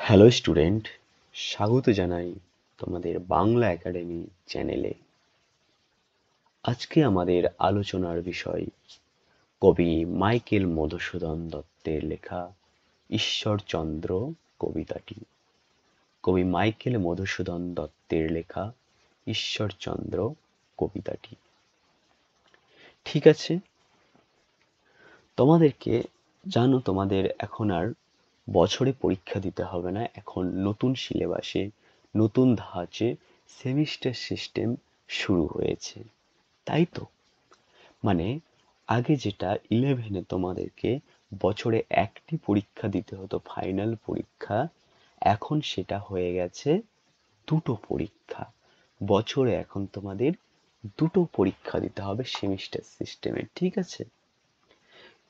Hello student, স্বাগত জানাই তোমাদের বাংলা একাডেমি চ্যানেলে। আজকে আমাদের আলোচনার বিষয় কবি মাইকেল মধুসূদন দত্তের লেখা ঈশ্বরচন্দ্র কবিতাটি। কবি মাইকেল মধুসূদন দত্তের লেখা ঈশ্বরচন্দ্র কবিতাটি। ঠিক আছে, তোমাদেরকে জানো তোমাদের এখন আর বছরে পরীক্ষা দিতে হবে না। এখন নতুন সিলেবাসে নতুন ধাঁচে সেমিস্টার সিস্টেম শুরু হয়েছে, তাই তো? মানে আগে যেটা 11-এ তোমাদেরকে বছরে একটি পরীক্ষা দিতে হতো, ফাইনাল পরীক্ষা, এখন সেটা হয়ে গেছে দুটো পরীক্ষা। বছরে এখন তোমাদের দুটো পরীক্ষা দিতে হবে সেমিস্টার সিস্টেমে, ঠিক আছে?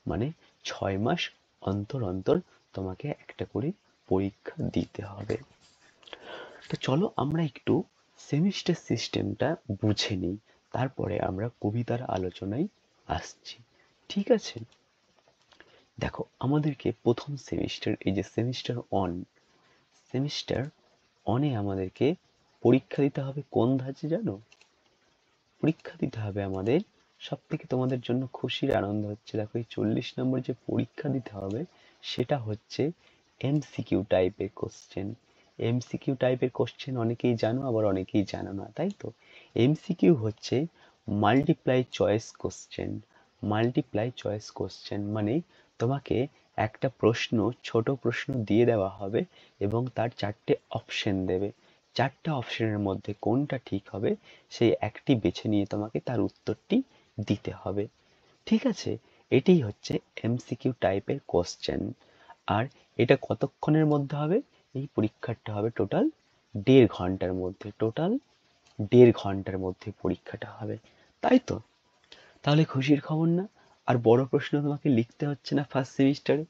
মানে 6 মাস অন্তর অন্তর তোমাকে একটা করে পরীক্ষা দিতে হবে। তো চলো আমরা একটু সেমিস্টার সিস্টেমটা বুঝে নিই, তারপরে আমরা কবিতার আলোচনায় আসছি, ঠিক আছে? দেখো, আমাদেরকে প্রথম সেমিস্টার, এই যে সেমিস্টার অনে আমাদেরকে পরীক্ষা দিতে হবে কোন ধাঁচে জানো? পরীক্ষা দিতে হবে আমাদের, সব থেকে তোমাদের জন্য খুশির আনন্দ হচ্ছে, দেখো এই 40 নম্বর যে পরীক্ষা দিতে হবে সেটা হচ্ছে এমসিকিউ টাইপের কোশ্চেন। এমসিকিউ টাইপের কোশ্চেন অনেকেই জানো, আবার অনেকেই জানো না, তাই তো? এমসিকিউ হচ্ছে multiply choice question. Multiply choice question মানে তোমাকে একটা প্রশ্ন, ছোট প্রশ্ন দিয়ে দেওয়া হবে এবং তার 4টে অপশন দেবে। 4টে অপশনের মধ্যে কোনটা ঠিক হবে সেই একটি বেছে নিয়ে তোমাকে তার উত্তরটি দিতে হবে, ঠিক আছে? এটাই হচ্ছে এমসিকিউ টাইপের কোশ্চেন। আর এটা কতক্ষণের মধ্যে হবে? এই পরীক্ষাটা হবে টোটাল 1.5 ঘন্টার মধ্যে। টোটাল 1.5 ঘন্টার মধ্যে পরীক্ষাটা হবে, তাই তো? তাহলে খুশির খবর না? আর বড় প্রশ্ন তোমাকে লিখতে হচ্ছে না ফার্স্ট সেমিস্টারে।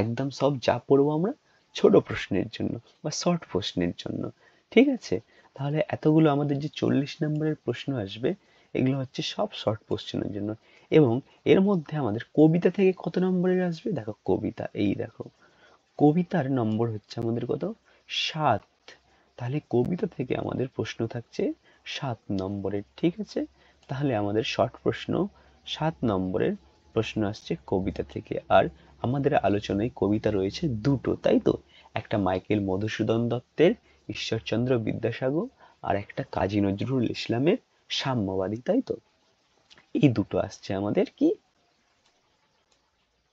একদম সব যা পড়বো আমরা ছোট প্রশ্নের জন্য বা শর্ট প্রশ্নের জন্য, ঠিক আছে? তাহলে এতগুলো আমাদের যে 40 নম্বরের প্রশ্ন আসবে, এগুলো হচ্ছে সব শর্ট কোশ্চেনের জন্য। এবং এর মধ্যে আমাদের কবিতা থেকে কত নম্বরের আসবে? দেখো কবিতা, এই দেখো কবিতার নম্বর হচ্ছে আমাদের কত? 7। তাহলে কবিতা থেকে আমাদের প্রশ্ন থাকছে 7 নম্বরের, ঠিক আছে? তাহলে আমাদের শর্ট প্রশ্ন 7 নম্বরের প্রশ্ন আসছে কবিতা থেকে। আর আমাদের আলোচনায় কবিতা রয়েছে দুটো, তাই তো? একটা মাইকেল মধুসূদন দত্তের ঈশ্বরচন্দ্র বিদ্যাসাগর, আর একটা কাজী নজরুল ইসলামের সাম্যবাদী, তাই তো? এই দুটো আসছে আমাদের কি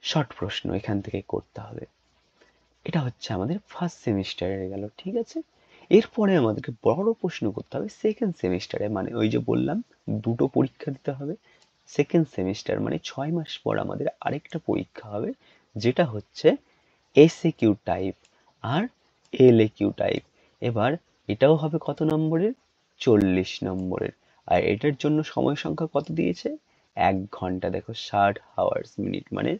শর্ট প্রশ্ন, এখান থেকে করতে হবে। এটা হচ্ছে আমাদের ফার্স্ট সেমিস্টারে গেল, ঠিক আছে? এরপরে আমাদেরকে বড় প্রশ্ন করতে হবে সেকেন্ড সেমিস্টারে। মানে ওই যে বললাম দুটো পরীক্ষা দিতে হবে। সেকেন্ড সেমিস্টার মানে 6 মাস পর আমাদের আরেকটা পরীক্ষা হবে, যেটা হচ্ছে এসএ কিউ টাইপ আর এলএ কিউ টাইপ। এবার এটাও হবে কত নম্বরের? 40 নম্বরের। আর এটার জন্য সময় সংখ্যা কত দিয়েছে? 1 ঘন্টা। দেখো 60 আওয়ার্স মিনিট, মানে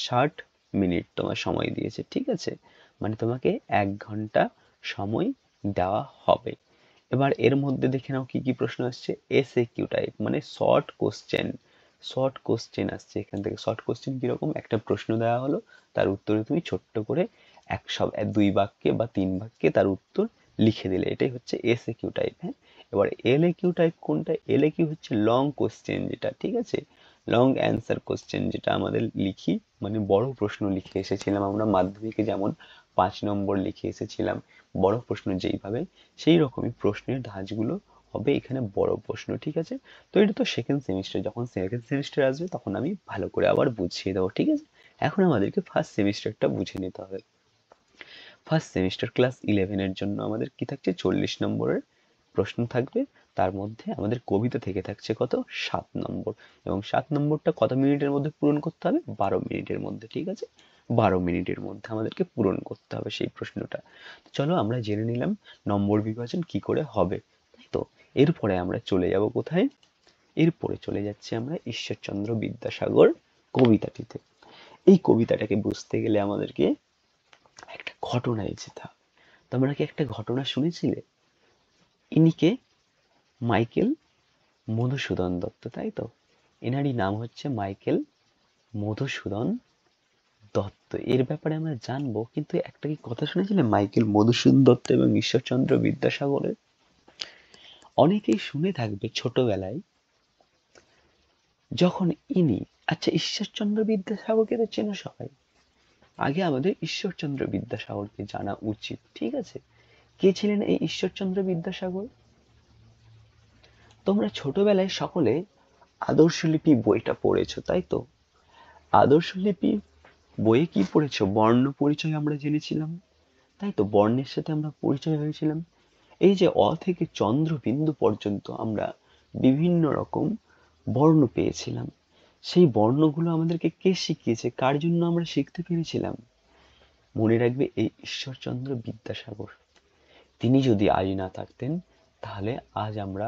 60 মিনিট তোমার সময় দিয়েছে, ঠিক আছে? মানে তোমাকে 1 ঘন্টা সময় দেওয়া হবে। এবার এর মধ্যে দেখে নাও কি কি প্রশ্ন আসছে। এসএ কিউ টাইপ মানে শর্ট কোশ্চেন। শর্ট কোশ্চেন আসছে এখান থেকে। শর্ট কোশ্চেন কিরকম? একটা প্রশ্ন দেওয়া হলো, তার উত্তরে তুমি ছোট্ট করে 2 বাক্যে বা 3 বাক্যে তার উত্তর লিখে দিলে, এটাই হচ্ছে এসএ কিউ টাইপ। হ্যাঁ, এবার এলএ কিউ টাইপ কোনটা? এলএ কিউ হচ্ছে লং কোশ্চেন, যেটা, ঠিক আছে? লং অ্যান্সার কোশ্চেন, যেটা আমাদের লিখি, মানে বড় প্রশ্ন লিখে এসেছিলাম আমরা মাধ্যমিকে, যেমন 5 নম্বর লিখে এসেছিলাম বড় প্রশ্ন যেইভাবে, সেই রকমই প্রশ্নের ধাঁচগুলো হবে এখানে বড় প্রশ্ন, ঠিক আছে? তো এটা তো সেকেন্ড সেমিস্টার, যখন সেকেন্ড সেমিস্টার আসবে তখন আমি ভালো করে আবার বুঝিয়ে দেবো, ঠিক আছে? এখন আমাদেরকে ফার্স্ট সেমিস্টারটা বুঝে নিতে হবে। ফার্স্ট সেমিস্টার ক্লাস 11-এর জন্য আমাদের কি থাকছে? 40 নম্বরের প্রশ্ন থাকবে। তার মধ্যে আমাদের কবিতা থেকে থাকছে কত? 7 নম্বর। এবং 7 নম্বরটা কত মিনিটের মধ্যে পূরণ করতে হবে? 12 মিনিটের মধ্যে, ঠিক আছে? 12 মিনিটের মধ্যে আমাদেরকে পূরণ করতে হবে সেই প্রশ্নটা। চলো আমরা জেনে নিলাম নম্বর বিভাজন কি করে হবে, তাই তো? এরপরে আমরা চলে যাব কোথায়? এরপরে চলে যাচ্ছি আমরা ঈশ্বরচন্দ্র বিদ্যাসাগর কবিতাটিতে। এই কবিতাটাকে বুঝতে গেলে আমাদেরকে একটা ঘটনায় যেতে হবে। তোমরা কি একটা ঘটনা শুনেছিলে? ইনি কে? মাইকেল মধুসূদন দত্ত, তাই তো? এনারই নাম হচ্ছে মাইকেল মধুসূদন দত্ত, এর ব্যাপারে আমরা জানবো, কিন্তু একটা কি কথা শুনেছিলেন মাইকেল মধুসূদন দত্ত এবং ঈশ্বরচন্দ্র বিদ্যাসাগরের? অনেকেই শুনে থাকবে ছোটবেলায় যখন ইনি, আচ্ছা ঈশ্বরচন্দ্র বিদ্যাসাগরকে তো চেনো সবাই, আগে আমাদের ঈশ্বরচন্দ্র বিদ্যাসাগরকে জানা উচিত, ঠিক আছে? কে ছিলেন এই ঈশ্বরচন্দ্র বিদ্যাসাগর? তোমরা ছোটবেলায় সকলে আদর্শলিপি বইটা পড়েছো, তাই তো? আদর্শলিপি বইয়ে কি পড়েছো? বর্ণ পরিচয় আমরা জেনেছিলাম, তাই তো? বর্ণের সাথে আমরা পরিচয় হয়েছিলাম। এই যে অ থেকে চন্দ্রবিন্দু পর্যন্ত আমরা বিভিন্ন রকম বর্ণ পেয়েছিলাম। সেই বর্ণগুলো আমাদেরকে কে শিখিয়েছে? কার জন্য আমরা শিখতে পেরেছিলাম? মনে রাখবে, এই ঈশ্বরচন্দ্র বিদ্যাসাগর। তিনি যদি আজ না থাকতেন, তাহলে আজ আমরা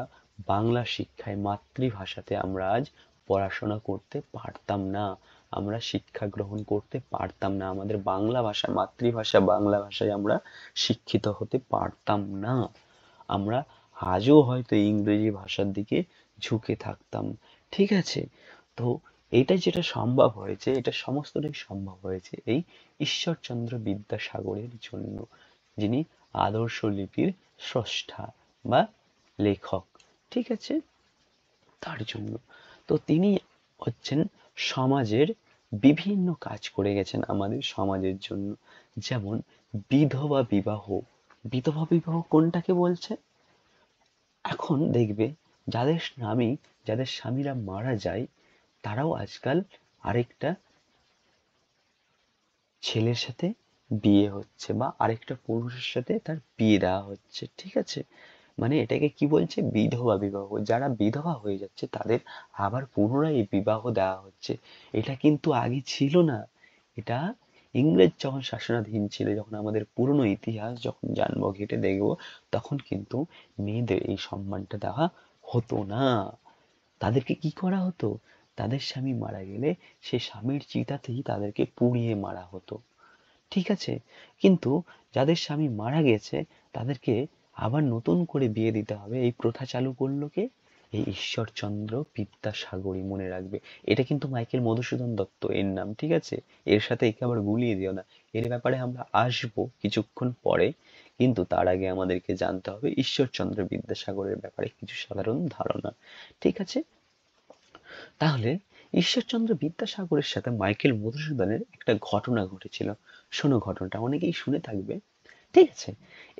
বাংলা শিক্ষায়, মাতৃভাষাতে আমরা আজ পড়াশোনা করতে পারতাম না, আমরা শিক্ষা গ্রহণ করতে পারতাম না, আমাদের বাংলা ভাষা, মাতৃভাষা বাংলা ভাষায় আমরা শিক্ষিত হতে পারতাম না। আমরা আজও হয়তো ইংরেজি ভাষার দিকে ঝুঁকে থাকতাম, ঠিক আছে? তো এটা যেটা সম্ভব হয়েছে, এটা সমস্তটাই সম্ভব হয়েছে এই ঈশ্বরচন্দ্র বিদ্যাসাগরের জন্য, যিনি আদর্শ লিপির স্রষ্টা বা লেখক, ঠিক আছে? তার জন্য। তো তিনি হচ্ছেন সমাজের বিভিন্ন কাজ করে গেছেন আমাদের সমাজের জন্য। যেমন বিধবা বিবাহ। বিধবা বিবাহ কোনটাকে বলছে? এখন দেখবে যাদের স্বামীরা মারা যায়, তারাও আজকাল আরেকটা ছেলের সাথে বিয়ে হচ্ছে, বা আরেকটা পুরুষের সাথে তার বিয়ে দেওয়া হচ্ছে, ঠিক আছে? মানে এটাকে কি বলছে? বিধবা বিবাহ। যারা বিধবা হয়ে যাচ্ছে তাদের আবার পুনরায় এই বিবাহ দেওয়া হচ্ছে। এটা কিন্তু আগে ছিল না। এটা ইংরেজ যখন শাসনাধীন ছিল, যখন আমাদের পুরনো ইতিহাস যখন জানবো, ঘেঁটে দেখবো, তখন কিন্তু মেয়েদের এই সম্মানটা দেওয়া হতো না। তাদেরকে কি করা হতো? তাদের স্বামী মারা গেলে সে স্বামীর চিতাতেই তাদেরকে পুড়িয়ে মারা হতো, ঠিক আছে? কিন্তু যাদের স্বামী মারা গেছে, তাদেরকে আবার নতুন করে বিয়ে দিতে হবে, এই প্রথা চালু করলো কে? এই ঈশ্বরচন্দ্র বিদ্যাসাগরই, মনে রাখবে। এটা কিন্তু মাইকেল মধুসূদন দত্ত এর নাম, ঠিক আছে? এর সাথে একে আবার গুলিয়ে দিও না। এর ব্যাপারে আমরা আসবো কিছুক্ষণ পরে, কিন্তু তার আগে আমাদেরকে জানতে হবে ঈশ্বরচন্দ্র বিদ্যাসাগরের ব্যাপারে কিছু সাধারণ ধারণা, ঠিক আছে? তাহলে ঈশ্বরচন্দ্র বিদ্যাসাগরের সাথে মাইকেল মধুসূদনের একটা ঘটনা ঘটেছিল। শোনো ঘটনাটা, অনেকেই শুনে থাকবে, ঠিক আছে?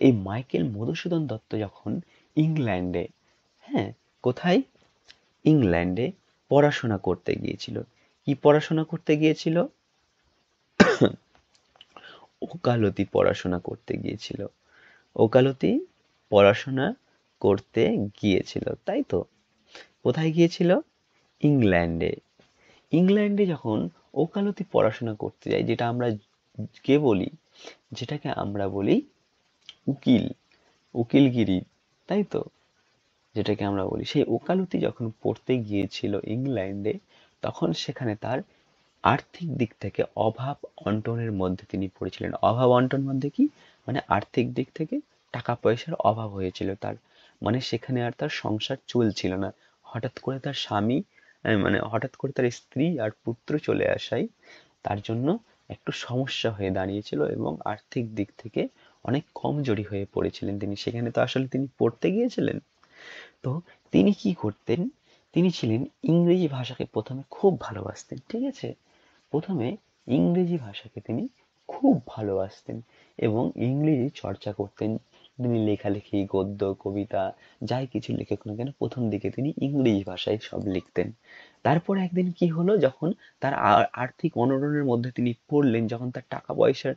এই মাইকেল মধুসূদন দত্ত যখন ইংল্যান্ডে, হ্যাঁ, কোথায়? ইংল্যান্ডে পড়াশোনা করতে গিয়েছিল। কি পড়াশোনা করতে গিয়েছিল? ওকালতি পড়াশোনা করতে গিয়েছিল। ওকালতি পড়াশোনা করতে গিয়েছিল, তাই তো? কোথায় গিয়েছিল? ইংল্যান্ডে। ইংল্যান্ডে যখন ওকালতি পড়াশোনা করতে যায়, যেটা আমরা কে বলি? যেটাকে আমরা বলি উকিল, উকিলগিরি, তাই তো? যেটাকে আমরা বলি, সেই ওকালতি যখন পড়তে গিয়েছিল ইংল্যান্ডে, তখন সেখানে তার আর্থিক দিক থেকে অভাব অনটনের মধ্যে তিনি পড়েছিলেন। অভাব অনটন মধ্যে কি? মানে আর্থিক দিক থেকে টাকা পয়সার অভাব হয়েছিল তার। মানে সেখানে আর তার সংসার চলছিল না। হঠাৎ করে তার স্বামী, মানে হঠাৎ করে তার স্ত্রী আর পুত্র চলে আসায় তার জন্য একটু সমস্যা হয়ে দাঁড়িয়েছিল, এবং আর্থিক দিক থেকে অনেক কমজোরি হয়ে পড়েছিলেন তিনি। সেখানে তো আসলে তিনি পড়তে গিয়েছিলেন। তো তিনি কি করতেন? তিনি ছিলেন ইংরেজি ভাষাকে প্রথমে খুব ভালোবাসতেন, ঠিক আছে? প্রথমে ইংরেজি ভাষাকে তিনি খুব ভালোবাসতেন এবং ইংরেজি চর্চা করতেন। তিনি লেখালেখি, গদ্য, কবিতা যাই কিছু লিখুক না কেন, প্রথম দিকে তিনি ইংরেজি ভাষায় সব লিখতেন। তারপর একদিন কি হলো, যখন তার আর্থিক অনটনের মধ্যে তিনি পড়লেন, যখন তার টাকা পয়সার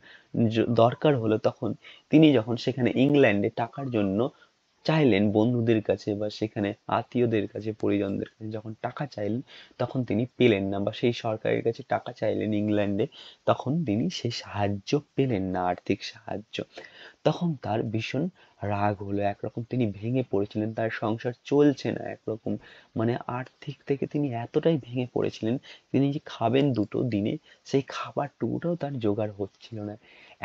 দরকার হলো, তখন তিনি যখন সেখানে ইংল্যান্ডে টাকার জন্য চাইলেন বন্ধুদের কাছে বা সেখানে আত্মীয়দের কাছে, পরিজনদের কাছে যখন টাকা চাইলেন, তখন তিনি পেলেন না, বা সেই সরকারের কাছে টাকা চাইলেন ইংল্যান্ডে, তখন তিনি সেই সাহায্য পেলেন না, আর্থিক সাহায্য। তখন তার ভীষণ রাগ হলো, একরকম তিনি ভেঙে পড়েছিলেন, তার সংসার চলছে না একরকম, মানে আর্থিক থেকে তিনি এতটাই ভেঙে পড়েছিলেন, তিনি যে খাবেন দুটো দিনে, সেই খাবার টুকুটাও তার জোগাড় হচ্ছিল না।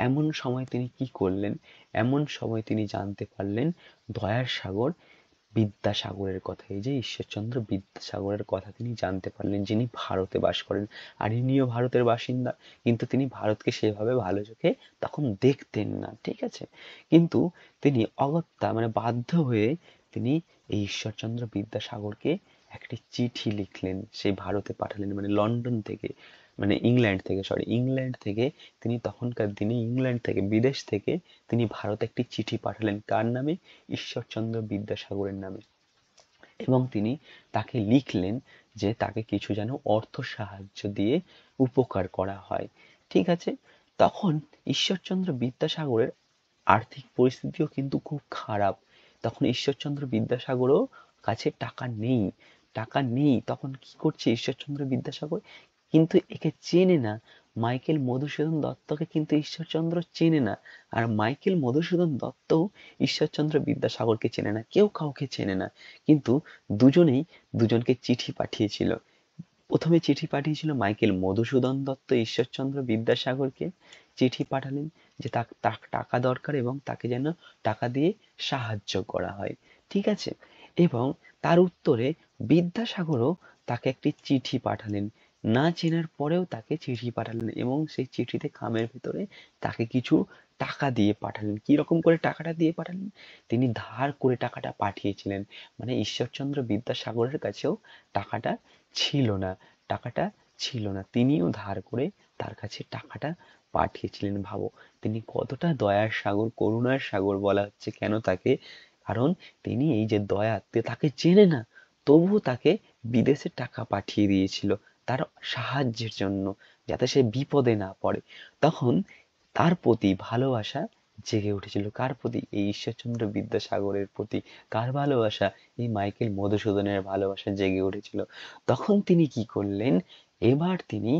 এমন সময় তিনি কি করলেন? এমন সময় তিনি জানতে পারলেন দয়ার সাগর বিদ্যাসাগরের কথা, এই যে ঈশ্বরচন্দ্র বিদ্যাসাগরের কথা তিনি জানতে পারলেন, যিনি ভারতে বাস করেন। আর ইনিও ভারতের বাসিন্দা, কিন্তু তিনি ভারতকে সেভাবে ভালো চোখে তখন দেখতেন না, ঠিক আছে। কিন্তু তিনি অগত্যা মানে বাধ্য হয়ে তিনি এই ঈশ্বরচন্দ্র বিদ্যাসাগরকে একটি চিঠি লিখলেন, সেই ভারতে পাঠালেন, মানে লন্ডন থেকে, মানে ইংল্যান্ড থেকে তিনি তখনকার দিনে ইংল্যান্ড থেকে, বিদেশ থেকে তিনি ভারতে একটি চিঠি পাঠালেন। কার নামে? ঈশ্বরচন্দ্র বিদ্যাসাগরের নামে। এবং তিনি তাকে লিখলেন যে তাকে কিছু যেন অর্থ সাহায্য দিয়ে উপকার করা হয়, ঠিক আছে। তখন ঈশ্বরচন্দ্র বিদ্যাসাগরের আর্থিক পরিস্থিতিও কিন্তু খুব খারাপ। তখন ঈশ্বরচন্দ্র বিদ্যাসাগরও কাছে টাকা নেই। তখন কি করছে ঈশ্বরচন্দ্র বিদ্যাসাগর? কিন্তু একে চেনে না, মাইকেল মধুসূদন দত্তকে কিন্তু ঈশ্বরচন্দ্র চেনে না। আর মাইকেল মধুসূদন দত্তও ঈশ্বরচন্দ্র বিদ্যাসাগরকে চেনে না, কেউ কাউকে চেনে না। কিন্তু দুজনেই দুজনকে চিঠি পাঠিয়েছিল। প্রথমে চিঠি পাঠিয়েছিল মাইকেল মধুসূদন দত্ত ঈশ্বরচন্দ্র বিদ্যাসাগরকে, চিঠি পাঠালেন যে তার টাকা দরকার এবং তাকে যেন টাকা দিয়ে সাহায্য করা হয়, ঠিক আছে। এবং তার উত্তরে বিদ্যাসাগরও তাকে একটি চিঠি পাঠালেন, না চেনার পরেও তাকে চিঠি পাঠালেন এবং সেই চিঠিতে খামের ভিতরে তাকে কিছু টাকা দিয়ে পাঠালেন। কি রকম করে টাকাটা দিয়ে পাঠালেন? তিনি ধার করে টাকাটা পাঠিয়েছিলেন, মানে ঈশ্বরচন্দ্র বিদ্যাসাগরের কাছেও টাকাটা ছিল না, টাকাটা ছিল না, তিনিও ধার করে তার কাছে টাকাটা পাঠিয়েছিলেন। ভাবো তিনি কতটা দয়ার সাগর, করুণার সাগর বলা হচ্ছে কেন তাকে? কারণ তিনি এই যে দয়া, তাকে চেনে না তবুও তাকে বিদেশে টাকা পাঠিয়ে দিয়েছিল তার সাহায্যের জন্য, যাতে সে বিপদে না পড়ে। তখন তার প্রতি ভালোবাসা জেগে উঠেছিল। কার প্রতি? এই ঈশ্বরচন্দ্র বিদ্যাসাগরের প্রতি। কার ভালোবাসা? এই মাইকেল মধুসূদনের ভালোবাসা জেগে উঠেছিল। তখন তিনি কি করলেন? এবার তিনি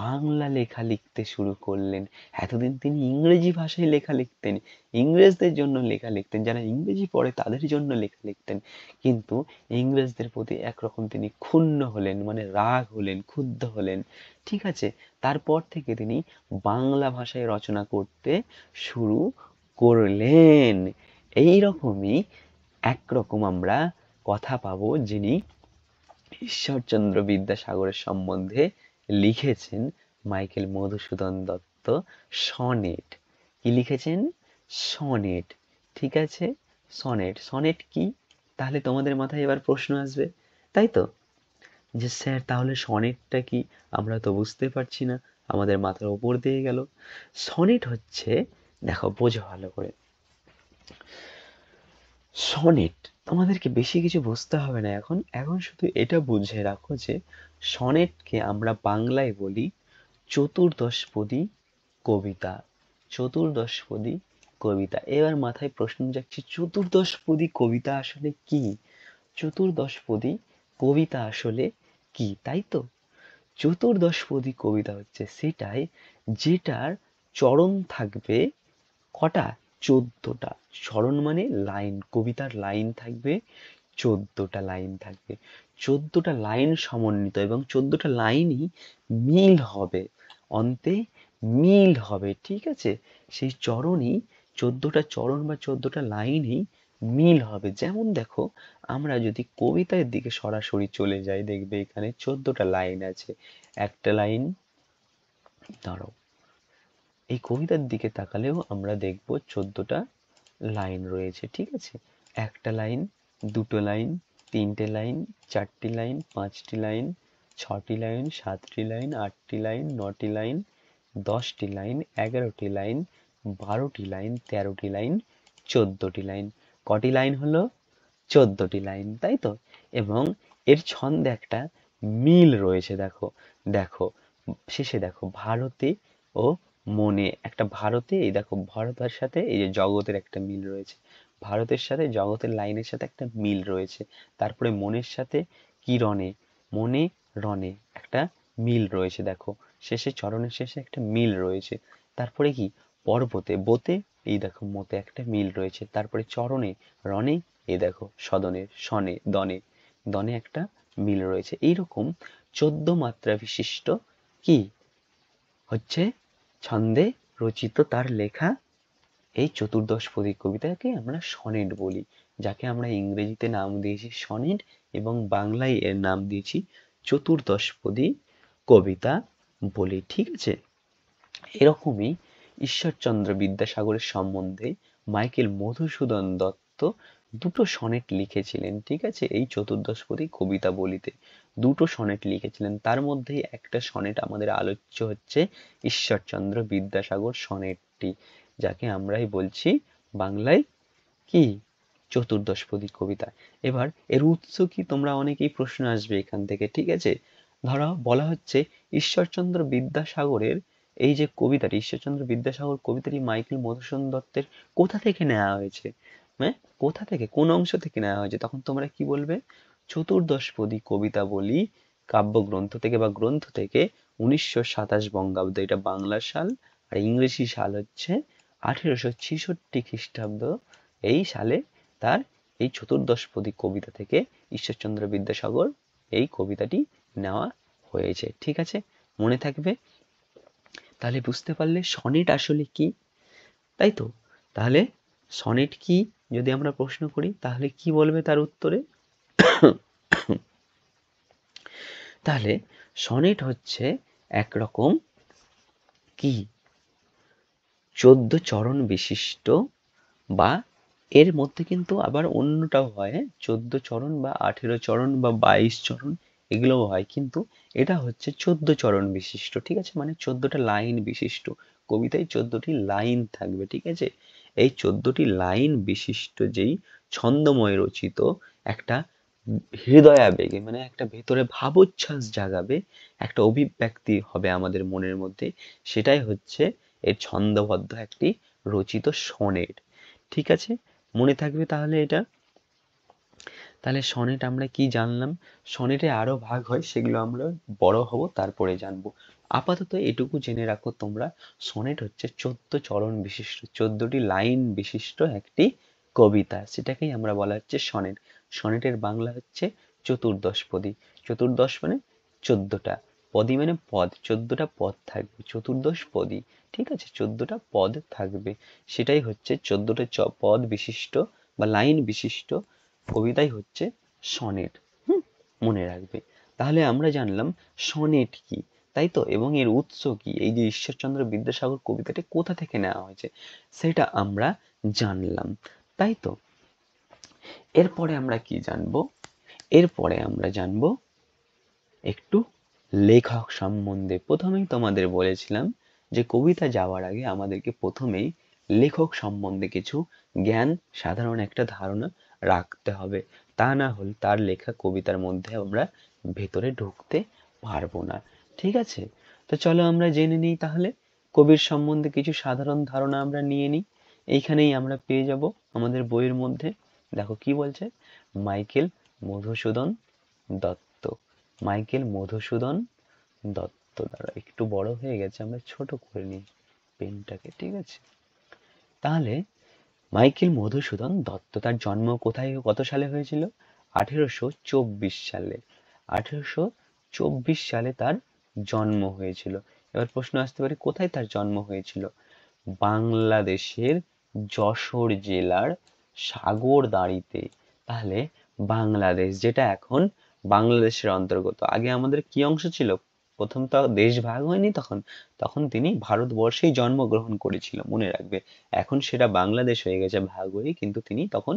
বাংলা লেখা লিখতে শুরু করলেন। এতদিন তিনি ইংরেজি ভাষায় লেখা লিখতেন, ইংরেজদের জন্য লেখা লিখতেন, যারা ইংরেজি পড়ে তাদের জন্য লেখা লিখতেন। কিন্তু ইংরেজদের প্রতি একরকম তিনি ক্ষুণ্ণ হলেন, মানে রাগ হলেন, ক্ষুব্ধ হলেন, ঠিক আছে। তারপর থেকে তিনি বাংলা ভাষায় রচনা করতে শুরু করলেন। এই রকমই একরকম আমরা কথা পাবো, যিনি ঈশ্বরচন্দ্র বিদ্যাসাগরের সম্বন্ধে লিখেছেন মাইকেল মধুসূদন দত্ত সনেট। কি লিখেছেন? সনেট, ঠিক আছে। সনেট কি? তাহলে তোমাদের মাথায় এবার প্রশ্ন আসবে, তাই তো, যে স্যার তাহলে সনেটটা কি? আমরা তো বুঝতে পারছি না, আমাদের মাথার ওপর দিয়ে গেল। সনেট হচ্ছে, দেখো বোঝো ভালো করে, সনেট তোমাদেরকে বেশি কিছু বুঝতে হবে না, এখন শুধু এটা বুঝে রাখো যে সনেটকে আমরা বাংলায় বলি চতুর্দশপদী কবিতা। চতুর্দশপদী কবিতা। এবার মাথায় প্রশ্ন যাচ্ছে, চতুর্দশপদী কবিতা আসলে কি? চতুর্দশপদী কবিতা আসলে কি, তাই তো। চতুর্দশপদী কবিতা হচ্ছে সেটাই যেটার চরণ থাকবে কটা? 14টা। চরণ মানে লাইন, কবিতার লাইন থাকবে 14টা লাইন থাকবে, 14টা লাইন সমন্বিত এবং 14টা লাইনই মিল হবে, অন্তে মিল হবে, ঠিক আছে। সেই চরণই 14টা চরণ বা 14টা লাইনই মিল হবে। যেমন দেখো, আমরা যদি কবিতার দিকে সরাসরি চলে যাই, দেখবে এখানে 14টা লাইন আছে। একটা লাইন, দাঁড়াও, এই কবিতার দিকে তাকালেও আমরা দেখব 14টা লাইন রয়েছে, ঠিক আছে। একটা লাইন, দুটো লাইন, তিনটে লাইন, চারটি লাইন, পাঁচটি লাইন, ছটি লাইন, সাতটি লাইন, আটটি লাইন, নটি লাইন, 10টি লাইন, 11টি লাইন, 12টি লাইন, 13টি লাইন, 14টি লাইন। কটি লাইন হলো? 14টি লাইন, তাই তো। এবং এর ছন্দে একটা মিল রয়েছে, দেখো দেখো শেষে দেখো ভারতে ও মনে, একটা ভারতে, এই দেখো ভারতের সাথে এই যে জগতের একটা মিল রয়েছে, ভারতের সাথে জগতের লাইনের সাথে একটা মিল রয়েছে। তারপরে মনের সাথে কিরণে, মনে রণে একটা মিল রয়েছে, দেখো শেষে চরণের শেষে একটা মিল রয়েছে। তারপরে কি পর্বতে, বোতে, এই দেখো মোতে একটা মিল রয়েছে। তারপরে চরণে, রণে, এই দেখো সদনে, শনে, দনে, দনে একটা মিল রয়েছে। এইরকম 14 মাত্রা বিশিষ্ট কি হচ্ছে ছন্দে রচিত তার লেখা এই চতুর্দশপদী কবিতাকে আমরা সনেট বলি, যাকে আমরা ইংরেজিতে নাম দিয়েছি সনেট এবং বাংলায় এর নাম দিয়েছি চতুর্দশপদী কবিতা বলি। ঠিক আছে, এরকমই ঈশ্বরচন্দ্র বিদ্যাসাগরের সম্বন্ধে মাইকেল মধুসূদন দত্ত দুটো সনেট লিখেছিলেন। ঠিক আছে, এই চতুর্দশপদী কবিতা বলিতে দুটো সনেট লিখেছিলেন। তার মধ্যে একটা সনেট আমাদের আলোচ্য হচ্ছে ঈশ্বরচন্দ্র বিদ্যাসাগর সনেটটি, যাকে আমরাই বলছি বাংলায় কি চতুর্দশপদী কবিতা। এবার এর উৎস কি, তোমরা অনেকেই প্রশ্ন আসবে এখান থেকে। ঠিক আছে, ধরো বলা হচ্ছে ঈশ্বরচন্দ্র বিদ্যাসাগরের এই যে কবিতাটি, ঈশ্বরচন্দ্র বিদ্যাসাগর কবিতাটি মাইকেল মধুসূদন দত্তের কোথা থেকে নেওয়া হয়েছে, হ্যাঁ কোথা থেকে, কোন অংশ থেকে নেওয়া হয়েছে, তখন তোমরা কি বলবে? চতুর্দশপদী কবিতা বলি কাব্যগ্রন্থ থেকে বা গ্রন্থ থেকে 1927 বঙ্গাব্দ, এটা বাংলা সাল, আর ইংরেজি সাল হচ্ছে 1866 খ্রিস্টাব্দ। এই সালে তার এই চতুর্দশপদী কবিতা থেকে ঈশ্বরচন্দ্র বিদ্যাসাগর এই কবিতাটি নেওয়া হয়েছে। ঠিক আছে, মনে থাকবে। তাহলে বুঝতে পারলে সনেট আসলে কি, তাই তো? তাহলে সনেট কি যদি আমরা প্রশ্ন করি, তাহলে কি বলবে তার উত্তরে? তাহলে সনেট হচ্ছে একরকম কি 14 চরণ বিশিষ্ট, বা এর মধ্যে কিন্তু আবার অন্যটাও হয়, 14 চরণ বা 18 চরণ বা 22 চরণ এগুলোও হয়, কিন্তু এটা হচ্ছে 14 চরণ বিশিষ্ট। ঠিক আছে, মানে 14টা লাইন বিশিষ্ট, কবিতায় 14টি লাইন থাকবে। ঠিক আছে, এই 14টি লাইন বিশিষ্ট যেই ছন্দময় রচিত একটা হৃদয়াবেগে, মানে একটা ভেতরে ভাবোচ্ছ্বাস জাগাবে, একটা অভিব্যক্তি হবে আমাদের মনের মধ্যে, সেটাই হচ্ছে এর ছন্দবদ্ধ একটি রচিত সনেট। ঠিক আছে, মনে থাকবে তাহলে এটা। তাহলে সনেট আমরা কি জানলাম, সনেটে আরো ভাগ হয়, সেগুলো আমরা বড় হব তারপরে জানবো। আপাতত এটুকু জেনে রাখো তোমরা, সনেট হচ্ছে 14 চরণ বিশিষ্ট, 14টি লাইন বিশিষ্ট একটি কবিতা, সেটাকেই আমরা বলা হচ্ছে সনেট। সনেটের বাংলা হচ্ছে চতুর্দশপদী। চতুর্দশ মানে 14টা, পদী মানে পদ, 14টা পদ থাকবে, চতুর্দশপদী। ঠিক আছে, 14টা পদ থাকবে, সেটাই হচ্ছে 14টা পদ বিশিষ্ট বা লাইন বিশিষ্ট কবিতাই হচ্ছে সনেট। মনে রাখবে। তাহলে আমরা জানলাম সনেট কি, তাই তো, এবং এর উৎস কি, এই যে ঈশ্বরচন্দ্র বিদ্যাসাগর কবিতাটি কোথা থেকে নেওয়া হয়েছে সেটা আমরা জানলাম, তাই তো। এরপরে আমরা কি জানবো? এরপরে আমরা জানবো একটু লেখক সম্বন্ধে। প্রথমেই তোমাদের বলেছিলাম যে কবিতা যাওয়ার আগে আমাদেরকে প্রথমেই লেখক সম্বন্ধে কিছু জ্ঞান, সাধারণ একটা ধারণা রাখতে হবে, তা না হলে তার লেখা কবিতার মধ্যে আমরা ভেতরে ঢুকতে পারবো না। ঠিক আছে, তো চলো আমরা জেনে নিই তাহলে কবির সম্বন্ধে কিছু সাধারণ ধারণা আমরা নিয়ে নিই। এইখানেই আমরা পেয়ে যাব আমাদের বইয়ের মধ্যে। দেখো কি বলছে, মাইকেল মধুসূদন দত্ত। মাইকেল মধুসূদন দত্ত, দ্বারা একটু বড় হয়ে গেছে, আমরা ছোট করে নিই পেনটাকে। ঠিক আছে, তাহলে মাইকেল মধুসূদন দত্ত, তার জন্ম কোথায় কত সালে হয়েছিল? 1824 সালে। 1824 সালে তার জন্ম হয়েছিল। এবার প্রশ্ন আসতে পারে কোথায় তার জন্ম হয়েছিল? বাংলাদেশের যশোর জেলার সাগরদাঁড়িতে। তাহলে বাংলাদেশ, যেটা এখন বাংলাদেশের অন্তর্গত, আগে আমাদের কি অংশ ছিল? প্রথম তো দেশ ভাগ হয়নি তখন, তখন তিনি ভারতবর্ষেই জন্মগ্রহণ করেছিল, মনে রাখবে। এখন সেটা বাংলাদেশ হয়ে গেছে ভাগ হয়ে, কিন্তু তিনি তখন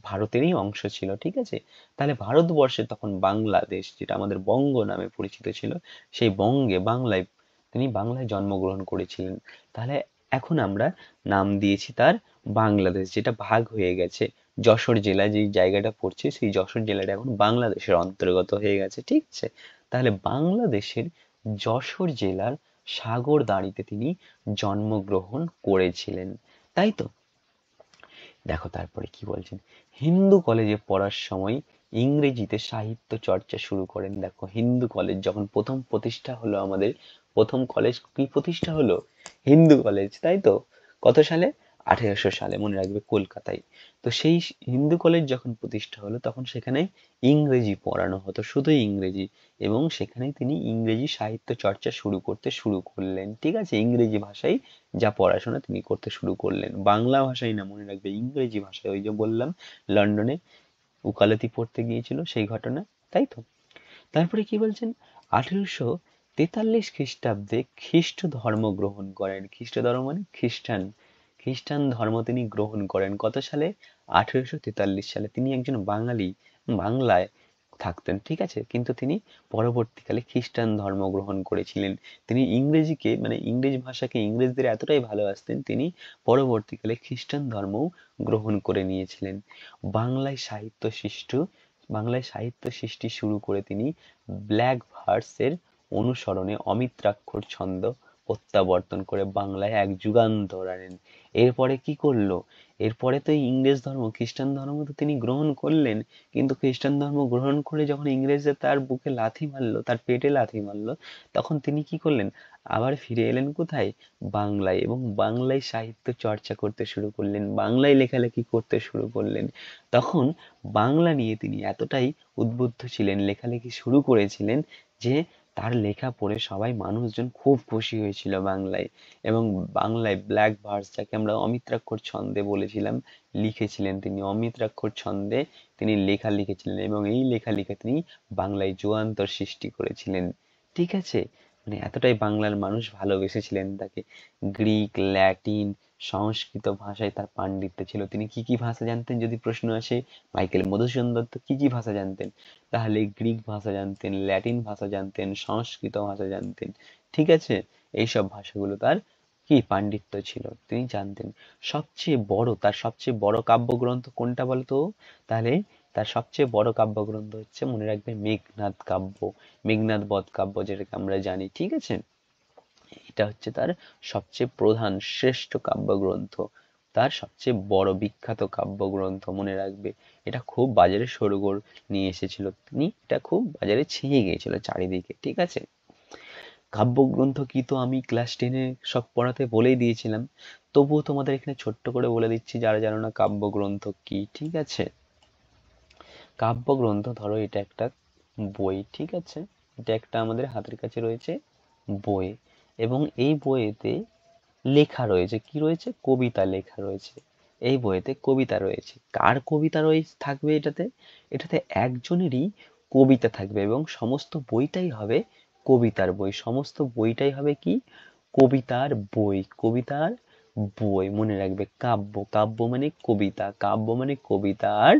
ভারতেরই অংশ ছিল। ঠিক আছে, তাহলে ভারতবর্ষে তখন বাংলাদেশ, যেটা আমাদের বঙ্গ নামে পরিচিত ছিল, সেই বঙ্গে বাংলায় তিনি বাংলায় জন্মগ্রহণ করেছিলেন। তাহলে এখন আমরা নাম দিয়েছি তার বাংলাদেশ, যেটা ভাগ হয়ে গেছে। যশোর জেলা যেই জায়গাটা পড়ছে, সেই যশোর জেলাটা এখন বাংলাদেশের অন্তর্গত হয়ে গেছে। ঠিক আছে, তাহলে বাংলাদেশের যশোর জেলার সাগরদাঁড়িতে তিনি জন্মগ্রহণ করেছিলেন, তাই তো। দেখো তারপরে কি বলছেন, হিন্দু কলেজে পড়ার সময় ইংরেজিতে সাহিত্য চর্চা শুরু করেন। দেখো হিন্দু কলেজ যখন প্রথম প্রতিষ্ঠা হলো, আমাদের প্রথম কলেজ কি প্রতিষ্ঠা হলো? হিন্দু কলেজ, তাই তো। কত সালে? 1800 সালে, মনে রাখবে, কলকাতায়। তো সেই হিন্দু কলেজ যখন প্রতিষ্ঠা হলো তখন সেখানে ইংরেজি পড়ানো হতো, শুধুই ইংরেজি, এবং সেখানেই তিনি ইংরেজি সাহিত্য চর্চা শুরু করলেন, ঠিক আছে, ইংরেজি ভাষায় যা পড়াশোনা তিনি করতে শুরু করলেন, বাংলা ভাষায় না, মনে রাখবে, ইংরেজি ভাষায়। ওই যে বললাম লন্ডনে উকালতি পড়তে গিয়েছিল সেই ঘটনা, তাই তো। তারপরে কি বলছেন, 1843 খ্রিস্টাব্দে খ্রিস্ট ধর্ম গ্রহণ করেন। খ্রিস্ট ধর্ম মানে খ্রিস্টান, খ্রিস্টান ধর্ম তিনি গ্রহণ করেন কত সালে, 1843 সালে। তিনি একজন বাঙালি, বাংলায় থাকতেন, ঠিক আছে, কিন্তু তিনি পরবর্তীকালে খ্রিস্টান ধর্ম গ্রহণ করেছিলেন। তিনি ইংরেজিকে, মানে ইংরেজি ভাষাকে, ইংরেজদের এতটাই ভালোবাসতেন, তিনি পরবর্তীকালে খ্রিস্টান ধর্মও গ্রহণ করে নিয়েছিলেন। বাংলায় সাহিত্য সৃষ্টি বাংলায় সাহিত্য সৃষ্টি শুরু করে তিনি ব্ল্যাক ভার্সের অনুসরণে অমিত্রাক্ষর ছন্দ প্রত্যাবর্তন করে বাংলায় এক যুগান্তর আনেন। এরপরে কি করলো, এরপরে তো ইংরেজ ধর্ম, খ্রিস্টান ধর্ম তো তিনি গ্রহণ করলেন, কিন্তু খ্রিস্টান ধর্ম গ্রহণ করে যখন ইংরেজরা তার বুকে লাথি মারলো, তার পেটে লাথি মারলো, তখন তিনি কি করলেন, আবার ফিরে এলেন কোথায়, বাংলায়, এবং বাংলায় সাহিত্য চর্চা করতে শুরু করলেন, বাংলায় লেখালেখি করতে শুরু করলেন। তখন বাংলা নিয়ে তিনি এতটাই উদ্বুদ্ধ ছিলেন, লেখালেখি শুরু করেছিলেন, যে তার লেখা পড়ে সবাই, মানুষজন খুব খুশি হয়েছিল বাংলায়, এবং বাংলায় ব্ল্যাক ভার্স, যাকে আমরা অমিত্রাক্ষর ছন্দে বলেছিলাম, লিখেছিলেন তিনি, অমিত্রাক্ষর ছন্দে তিনি লেখা লিখেছিলেন, এবং এই লেখা লিখে তিনি বাংলায় যুগান্তর সৃষ্টি করেছিলেন, ঠিক আছে। মানে এতটাই বাংলার মানুষ ভালোবেসেছিলেন তাকে। গ্রিক, ল্যাটিন, সংস্কৃত ভাষায় তার পাণ্ডিত্য ছিল। তিনি কি কি ভাষা জানতেন যদি প্রশ্ন আসে, মাইকেল মধুসূদন দত্ত কি কি ভাষা জানতেন, তাহলে গ্রিক ভাষা জানতেন, ল্যাটিন ভাষা জানতেন, সংস্কৃত ভাষা জানতেন, ঠিক আছে। এইসব ভাষাগুলো তার কি পাণ্ডিত্য ছিল, তিনি জানতেন। তার সবচেয়ে বড় কাব্যগ্রন্থ কোনটা বলতো, তাহলে তার সবচেয়ে বড় কাব্যগ্রন্থ হচ্ছে, মনে রাখবে, মেঘনাদ কাব্য, মেঘনাদ বধ কাব্য, যেটাকে আমরা জানি, ঠিক আছে। এটা হচ্ছে তার সবচেয়ে প্রধান শ্রেষ্ঠ কাব্যগ্রন্থ, তার সবচেয়ে বড় বিখ্যাত কাব্যগ্রন্থ, মনে রাখবে। এটা খুব বাজারে শোরগোল নিয়ে এসেছিল, তিনি এটা খুব বাজারে ছেয়ে গিয়েছিল চারিদিকে, ঠিক আছে। কাব্যগ্রন্থ কি তো আমি ক্লাস 10-এ সব পড়াতে বলেই দিয়েছিলাম, তবুও তোমাদের এখানে ছোট্ট করে বলে দিচ্ছি যারা জানো না কাব্যগ্রন্থ কি, ঠিক আছে। কাব্যগ্রন্থ, ধরো এটা একটা বই, ঠিক আছে, এটা একটা আমাদের হাতের কাছে রয়েছে বই, এবং এই বইয়েতে লেখা রয়েছে, কি রয়েছে, কবিতা লেখা রয়েছে। এই বইয়েতে কবিতা রয়েছে, কার কবিতা থাকবে এটাতে, এটাতে একজনেরই কবিতা থাকবে, এবং সমস্ত বইটাই হবে কবিতার বই, সমস্ত বইটাই হবে কি, কবিতার বই, কবিতার বই, মনে রাখবে। কাব্য, কাব্য মানে কবিতা, কাব্য মানে কবিতার,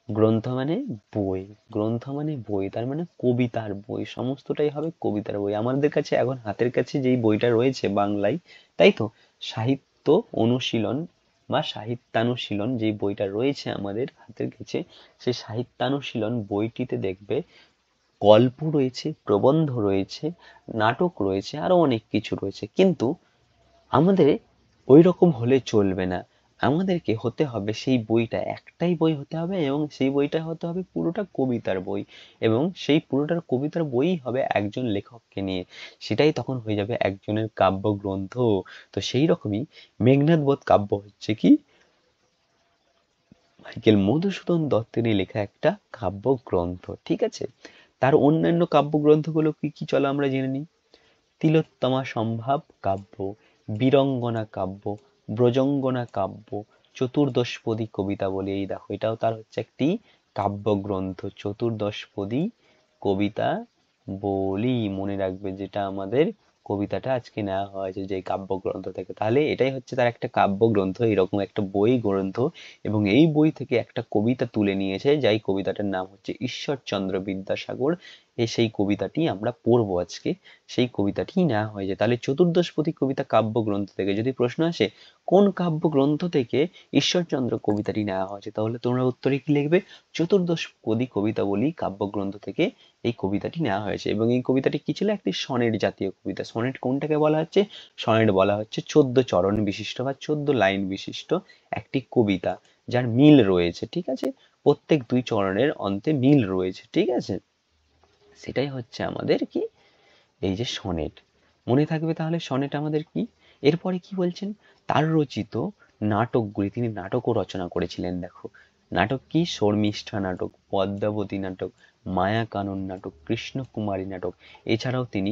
গ্রন্থ মানে বই, গ্রন্থ মানে বই, তার মানে কবিতার বই, সমস্তটাই হবে কবিতার বই। আমাদের কাছে এখন হাতের কাছে যেই বইটা রয়েছে বাংলায়, তাই তো, সাহিত্য অনুশীলন বা সাহিত্যানুশীলন, যেই বইটা রয়েছে আমাদের হাতের কাছে, সেই সাহিত্যানুশীলন বইটিতে দেখবে গল্প রয়েছে, প্রবন্ধ রয়েছে, নাটক রয়েছে, আরো অনেক কিছু রয়েছে, কিন্তু আমাদের ওই রকম হলে চলবে না, আমাদেরকে হতে হবে, সেই বইটা একটাই বই হতে হবে, এবং সেই বইটা হতে হবে পুরোটা কবিতার বই, এবং সেই পুরোটার কবিতার বই হবে একজন লেখককে নিয়ে, সেটাই তখন হয়ে যাবে একজনের কাব্যগ্রন্থ। তো সেই রকমই মেঘনাদ বধ কাব্য হচ্ছে কি, মাইকেল মধুসূদন দত্তেরই লেখা একটা কাব্যগ্রন্থ, ঠিক আছে। তার অন্যান্য কাব্যগ্রন্থগুলো কি কি, চলো আমরা জেনে নিই। তিলোত্তমা সম্ভব কাব্য, বীরঙ্গনা কাব্য, ব্রজঙ্গনা কাব্য, চতুর্দশপদী কবিতা বলে, এই দেখো এটাও তার হচ্ছে একটি কাব্যগ্রন্থ, চতুর্দশপদী কবিতা বলি, মনে রাখবে, যেটা আমাদের কবিতাটা আজকে নেওয়া হয়েছে যে কাব্যগ্রন্থ থেকে, তাহলে এটাই হচ্ছে তার একটা কাব্যগ্রন্থ, এরকম একটা বই গ্রন্থ, এবং এই বই থেকে একটা কবিতা তুলে নিয়েছে, যাই কবিতাটার নাম হচ্ছে ঈশ্বরচন্দ্র বিদ্যাসাগর। সেই কবিতাটি আমরা পড়বো আজকে, সেই কবিতাটি নেওয়া হয়েছে। তাহলে চতুর্দশপদী কবিতা কাব্যগ্রন্থ থেকে যদি প্রশ্ন আসে কোন কাব্যগ্রন্থ থেকে ঈশ্বরচন্দ্র কবিতাটি নেওয়া হয়েছে, তাহলে তোমরা উত্তরে কি লিখবে, চতুর্দশপদী কবিতাবলী কাব্যগ্রন্থ থেকে এই কবিতাটি নেওয়া হয়েছে। এবং এই কবিতাটি কি ছিল, একটি সনেট জাতীয় কবিতা। সনেট কোনটাকে বলা হচ্ছে, সনেট বলা হচ্ছে 14 চরণ বিশিষ্ট বা 14 লাইন বিশিষ্ট একটি কবিতা, যার মিল রয়েছে, ঠিক আছে, প্রত্যেক 2 চরণের অন্তে মিল রয়েছে, ঠিক আছে। সেটাই হচ্ছে আমাদের কি, এই যে সনেট, মনে থাকবে তাহলে সনেট আমাদের কি। এরপরে কি বলছেন, তার রচিত নাটকগুলি, তিনি নাটকও রচনা করেছিলেন। দেখো নাটক কি, শর্মিষ্ঠা নাটক, পদ্মাবতী নাটক, মায়াকানন নাটক, কৃষ্ণকুমারী নাটক। এছাড়াও তিনি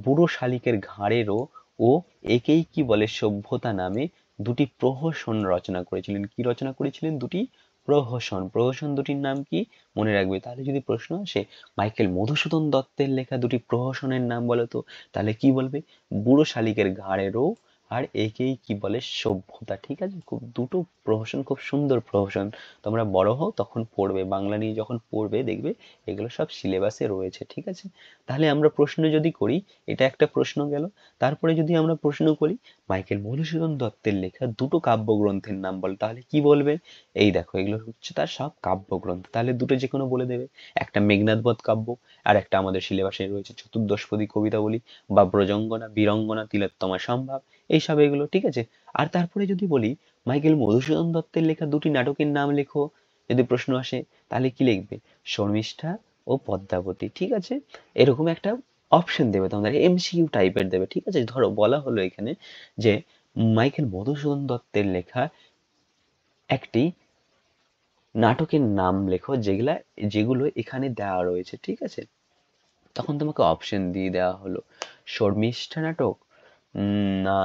বুড়ো শালিকের ঘাড়েরও ও একেই কি বলে সভ্যতা নামে দুটি প্রহসন রচনা করেছিলেন। কি রচনা করেছিলেন? দুটি প্রহসন। প্রহসন দুটির নাম কি মনে রাখবে। তাহলে যদি প্রশ্ন আসে মাইকেল মধুসূদন দত্তের লেখা দুটি প্রহসনের নাম বলো তো, তাহলে কি বলবে? বুড়ো শালিকের ঘাড়েরও আর একেই কি বলে সভ্যতা। ঠিক আছে, খুব দুটো প্রহসন, খুব সুন্দর প্রহসন। তোমরা বড় হও তখন পড়বে, বাংলা নিয়ে যখন পড়বে দেখবে এগুলো সব সিলেবাসে রয়েছে। ঠিক আছে, তাহলে আমরা প্রশ্ন যদি করি, এটা একটা প্রশ্ন গেল। তারপরে যদি আমরা প্রশ্ন করি মাইকেল মধুসূদন দত্তের লেখা দুটো কাব্যগ্রন্থের নাম বল, তাহলে কি বলবে? এই দেখো এগুলো হচ্ছে তার সব কাব্যগ্রন্থ। তাহলে দুটো যে কোনো বলে দেবে, একটা মেঘনাদবধ কাব্য আর একটা আমাদের সিলেবাসে রয়েছে চতুর্দশপদী কবিতাবলী বা ব্রজঙ্গনা, বীরঙ্গনা, তিলোত্তমা সম্ভব, এইসব এগুলো। ঠিক আছে, আর তারপরে যদি বলি মাইকেল মধুসূদন দত্তের লেখা দুটি নাটকের নাম লেখো, যদি প্রশ্ন আসে তাহলে কি লিখবে? শর্মিষ্ঠা ও পদ্মাবতী। ঠিক আছে, এরকম একটা অপশন দেবে তোমাদের, এমসিকিউ টাইপের দেবে। ঠিক আছে, ধরো বলা হলো এখানে যে মাইকেল মধুসূদন দত্তের লেখা একটি নাটকের নাম লেখো যেগুলো এখানে দেওয়া রয়েছে। ঠিক আছে, তখন তোমাকে অপশন দিয়ে দেওয়া হলো শর্মিষ্ঠা নাটক, না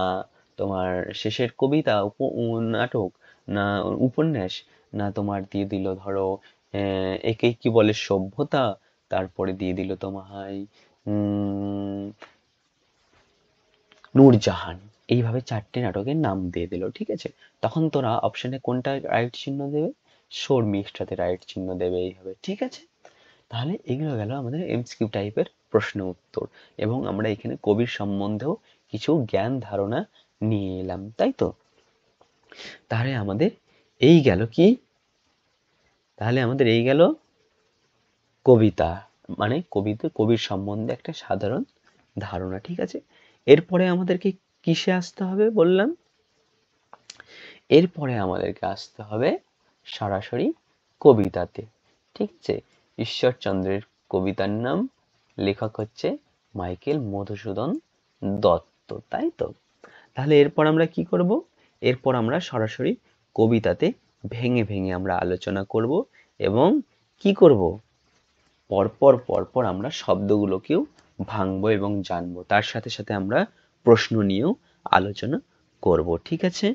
তোমার শেষের কবিতা নাটক, না উপন্যাস, না তোমার দিয়ে দিল ধরো একেই কি বলে সভ্যতা, তারপরে দিয়ে দিল তোমায় নূরজাহান। এইভাবে চারটে নাটকের নাম দিয়ে দিল। ঠিক আছে, তখন তোরা অপশনে কোনটা রাইট চিহ্ন দেবে? শর্মিষ্ঠাতে রাইট চিহ্ন দেবে এইভাবে। ঠিক আছে, তাহলে এগুলো গেল আমাদের এমসিকিউ টাইপের প্রশ্ন উত্তর, এবং আমরা এখানে কবির সম্বন্ধেও কিছু জ্ঞান ধারণা নিয়ে এলাম, তাই তো? তাহলে আমাদের এই গেল কি, তাহলে আমাদের এই গেল কবিতা, মানে কবির সম্বন্ধে একটা সাধারণ ধারণা। ঠিক আছে, এরপরে আমাদেরকে কিসে আসতে হবে বললাম? এরপরে আমাদেরকে আসতে হবে সরাসরি কবিতাতে। ঠিক আছে, ঈশ্বরচন্দ্রের কবিতার নাম, লেখক হচ্ছে মাইকেল মধুসূদন দত্ত, তাই তো? তাহলে এরপর আমরা কি করব? এরপর আমরা সরাসরি কবিতাতে ভেঙে ভেঙে আমরা আলোচনা করব, এবং কি করব? পরপর আমরা শব্দগুলোকেও ভাঙবো এবং জানবো, তার সাথে সাথে আমরা প্রশ্ন নিয়েও আলোচনা করব। ঠিক আছে,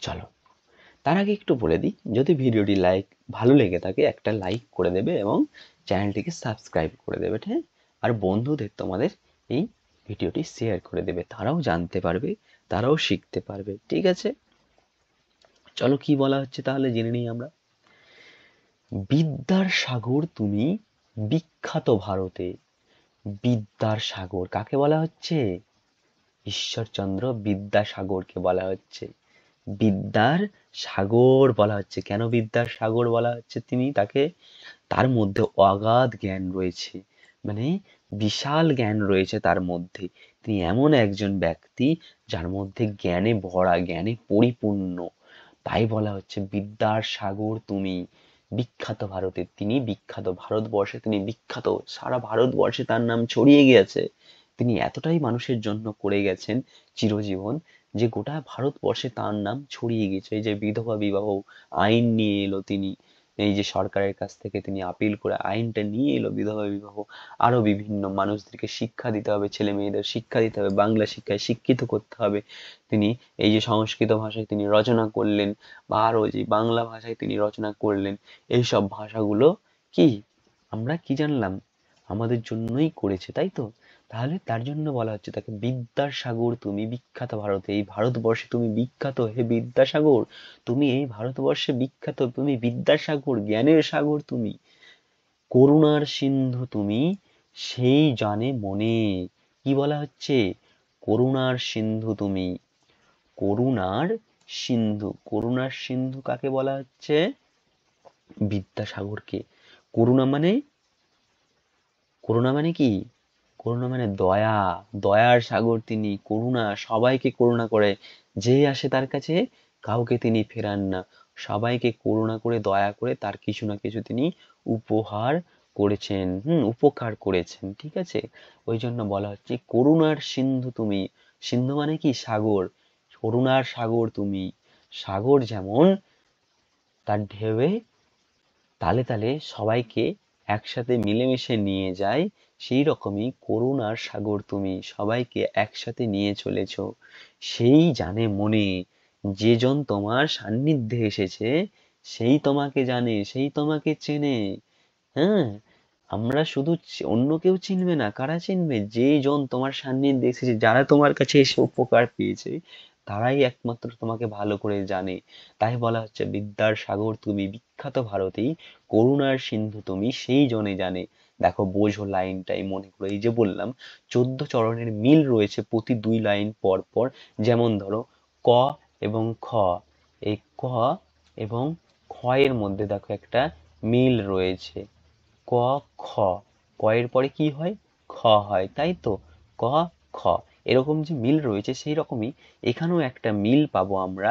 চলো তার আগে একটু বলে দিই, যদি ভিডিওটি ভালো লেগে থাকে একটা লাইক করে দেবে এবং চ্যানেলটিকে সাবস্ক্রাইব করে দেবে। ঠিক, আর বন্ধুদের তোমাদের এই ভিডিওটি শেয়ার করে দেবে, তারাও জানতে পারবে, তারাও শিখতে পারবে। ঠিক আছে, চলো কি বলা হচ্ছে তাহলে জেনে নিই আমরা। বিদ্যার সাগর তুমি বিখ্যাত ভারতে। বিদ্যার সাগর কাকে বলা হচ্ছে? ঈশ্বরচন্দ্র বিদ্যাসাগরকে বলা হচ্ছে বিদ্যার সাগর বলা হচ্ছে। কেন বিদ্যার সাগর বলা হচ্ছে তিনি তাকে? তার মধ্যে অগাধ জ্ঞান রয়েছে, মানে বিশাল জ্ঞান রয়েছে তার মধ্যে। তিনি এমন একজন ব্যক্তি যার মধ্যে জ্ঞানে ভরা, জ্ঞানে পরিপূর্ণ, তাই বলা হচ্ছে বিদ্যার সাগর তুমি। বিখ্যাত ভারতে তিনি বিখ্যাত, ভারতবর্ষে তিনি বিখ্যাত, সারা ভারতবর্ষে তার নাম ছড়িয়ে গিয়েছে। তিনি এতটাই মানুষের জন্য করে গেছেন চিরজীবন, যে গোটা ভারতবর্ষে তার নাম ছড়িয়ে গেছে। এই যে বিধবা বিবাহ আইন নিয়ে এলো তিনি, এই যে সরকারের কাছ থেকে তিনি আপিল করে আইনটা নিয়ে এলো বিধবা বিবাহ, আরো বিভিন্ন মানুষদেরকে শিক্ষা দিতে হবে, ছেলে মেয়েদের শিক্ষা দিতে হবে, বাংলা শিক্ষায় শিক্ষিত করতে হবে। তিনি এই যে সংস্কৃত ভাষায় তিনি রচনা করলেন, বা আরো যে বাংলা ভাষায় তিনি রচনা করলেন, এইসব ভাষাগুলো কি আমরা কি জানলাম? আমাদের জন্যই করেছে, তাই তো? তাহলে তার জন্য বলা হচ্ছে তাকে বিদ্যার সাগর তুমি বিখ্যাত ভারতে, এই ভারতবর্ষে তুমি বিখ্যাত হে বিদ্যাসাগর, তুমি এই ভারতবর্ষে বিখ্যাত, তুমি বিদ্যাসাগর, জ্ঞানের সাগর তুমি, করুণার সিন্ধু তুমি সেই জানে মনে। কি বলা হচ্ছে? করুণার সিন্ধু তুমি, করুণার সিন্ধু। করুণার সিন্ধু কাকে বলা হচ্ছে? বিদ্যাসাগরকে। করুণা মানে, করুণা মানে কি? করুণা মানে দয়া, দয়ার সাগর তিনি, করুণা, সবাইকে করুণা করে, যে আসে তার কাছে কাউকে তিনি ফেরান না, সবাইকে করুণা করে দয়া করে তার কিছু না কিছু তিনি উপহার করেছেন, উপকার করেছেন। ঠিক আছে, ওই জন্য বলা হচ্ছে করুণার সিন্ধু তুমি, সিন্ধু মানে কি? সাগর। করুণার সাগর তুমি। সাগর যেমন তার ঢেউয়ে তালে তালে সবাইকে একসাথে মিলেমিশে নিয়ে যায়, সেই রকমই করুণার সাগর তুমি, সবাইকে একসাথে নিয়ে চলেছ। সেই জানে মনে, যে জন তোমার সান্নিধ্যে এসেছে সেই তোমাকে জানে, সেই তোমাকে চেনে। হ্যাঁ, আমরা শুধু অন্য কেউ চিনবে না, কারা চিনবে? যেই জন তোমার সান্নিধ্যে এসেছে, যারা তোমার কাছে এসে উপকার পেয়েছে, তারাই একমাত্র তোমাকে ভালো করে জানে। তাই বলা হচ্ছে বিদ্যার সাগর তুমি, বিখ্যাত ভারতী, করুণার সিন্ধু তুমি, সেই জনে জানে। দেখো বোঝো লাইনটাই মনে করে, এই যে বললাম 14 চরণের মিল রয়েছে প্রতি 2 লাইন পর পর। যেমন ধরো ক এবং খ, এই ক এবং খ এর মধ্যে দেখো একটা মিল রয়েছে। ক খ, ক এর পরে কি হয়? খ হয়, তাই তো? ক খ, এরকম যে মিল রয়েছে সেই রকমই এখানেও একটা মিল পাবো আমরা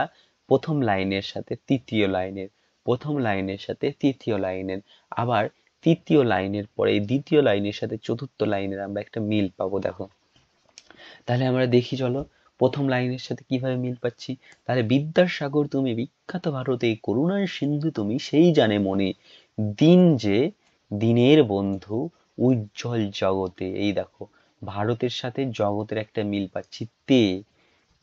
প্রথম লাইনের সাথে তৃতীয় লাইনের, প্রথম লাইনের সাথে তৃতীয় লাইনের, আবার তৃতীয় লাইনের পরে দ্বিতীয় লাইনের সাথে চতুর্থ লাইনের আমরা একটা মিল পাবো। দেখো তাহলে আমরা দেখি চলো প্রথম লাইনের সাথে কিভাবে মিল পাচ্ছি। তাহলে বিদ্যার সাগর তুমি, বিখ্যাত ভারতে, করুণার সিন্ধু তুমি, সেই জানে মনে, দিন যে দিনের বন্ধু, উজ্জ্বল জগতে। এই দেখো ভারতের সাথে জগতের একটা মিল পাচ্ছি,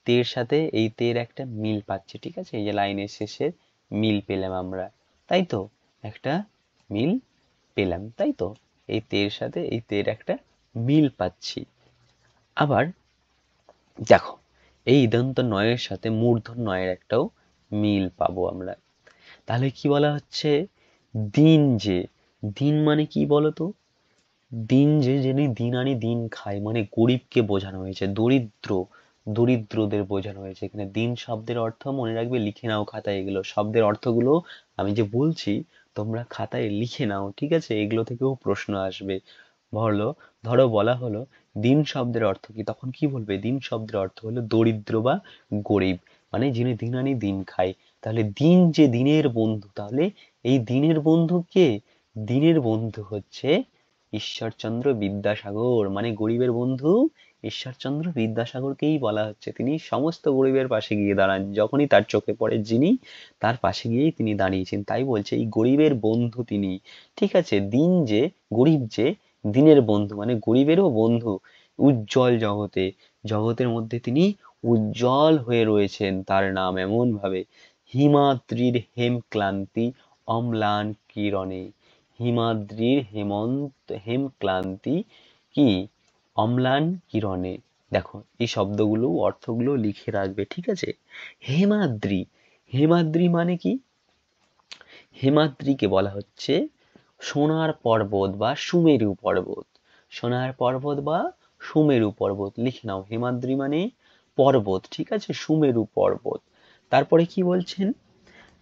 তের সাথে এই তের একটা মিল পাচ্ছি, ঠিক আছে? এই যে লাইনের শেষে মিল পেলাম আমরা, তাই তো? একটা মিল পেলাম, তাই তো? এই তের সাথে এই তের একটা মিল পাচ্ছি। আবার দেখো এই ইদন্ত নয়ের সাথে মূর্ধন্য নয়ের একটাও মিল পাবো আমরা। তাহলে কি বলা হচ্ছে? দিন যে, দিন মানে কি বলতো? দিন যে, যিনি দিন আনি দিন খায়, মানে গরিবকে বোঝানো হয়েছে, দরিদ্র, দরিদ্রদের বোঝানো হয়েছে এখানে। দিন শব্দের অর্থ মনে রাখবে, লিখে নাও খাতায়, এগুলো শব্দের অর্থগুলো আমি যে বলছি তোমরা খাতায় লিখে নাও, ঠিক আছে? এগুলো থেকেও প্রশ্ন আসবে। বলো, ধরো বলা হলো দিন শব্দের অর্থ কি, তখন কি বলবে? দিন শব্দের অর্থ হলো দরিদ্র বা গরিব, মানে যিনি দিন আনি দিন খায়। তাহলে দিন যে দিনের বন্ধু, তাহলে এই দিনের বন্ধু কে? দিনের বন্ধু হচ্ছে ঈশ্বরচন্দ্র বিদ্যাসাগর, মানে গরিবের বন্ধু ঈশ্বরচন্দ্র বিদ্যাসাগরকেই বলা হচ্ছে। তিনি সমস্ত গরিবের পাশে গিয়ে দাঁড়ান, যখনই তার চোখে পড়ে যিনি, তার পাশে গিয়েই তিনি দাঁড়িয়েছেন। তাই বলছে এই গরিবের বন্ধু তিনি, ঠিক আছে? দিন যে, গরিব যে দিনের বন্ধু, মানে গরিবেরও বন্ধু, উজ্জ্বল জগতে, জগতের মধ্যে তিনি উজ্জ্বল হয়ে রয়েছেন, তার নাম এমন ভাবে। হিমাদ্রির হেম ক্লান্তি অম্লান কিরণে, হিমাদ্রির হেম ক্লান্তি কি? অম্লান কিরণে। দেখো এই শব্দগুলো অর্থগুলো লিখে রাখবে, ঠিক আছে? হেমাদ্রি, হেমাদ্রি মানে কি? হেমাদ্রিকে বলা হচ্ছে সোনার পর্বত বা সুমেরু পর্বত, সোনার পর্বত বা সুমেরু পর্বত, লিখে নাও। হেমাদ্রি মানে পর্বত, ঠিক আছে? সুমেরু পর্বত। তারপরে কি বলছেন?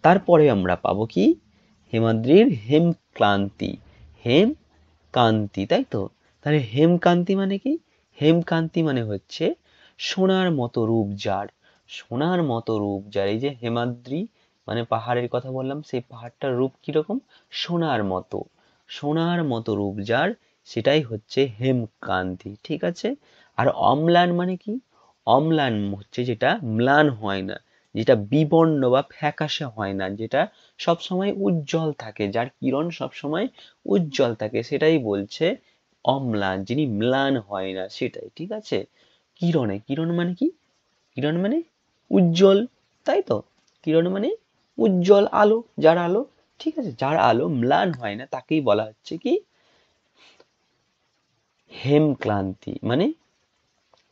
তারপরে আমরা পাবো কি? হেমাদ্রির হেমক্লান্তি, হেমকান্তি, তাই তো? তাহলে হেমকান্তি মানে কি? হেমকান্তি মানে হচ্ছে সোনার মতো রূপ যার, সোনার মতো রূপ যার। এই যে হেমাদ্রি মানে পাহাড়ের কথা বললাম, সেই পাহাড়টার রূপ কিরকম? সোনার মতো, সোনার মতো রূপ যার, সেটাই হচ্ছে হেমকান্তি, ঠিক আছে? আর অম্লান মানে কি? অম্লান হচ্ছে যেটা ম্লান হয় না, যেটা বিবর্ণ বা ফ্যাকাশে হয় না, যেটা সব সময় উজ্জ্বল থাকে, যার কিরণ সব সময় উজ্জ্বল থাকে, সেটাই বলছে অম্লান, যিনি ম্লান হয় না, সেটাই, ঠিক আছে? কিরণে, কিরণ মানে কি? কিরণ মানে উজ্জ্বল, তাই তো? কিরণ মানে উজ্জ্বল আলো, যার আলো, ঠিক আছে? যার আলো ম্লান হয় না তাকেই বলা হচ্ছে কি? হেমক্লান্তি, মানে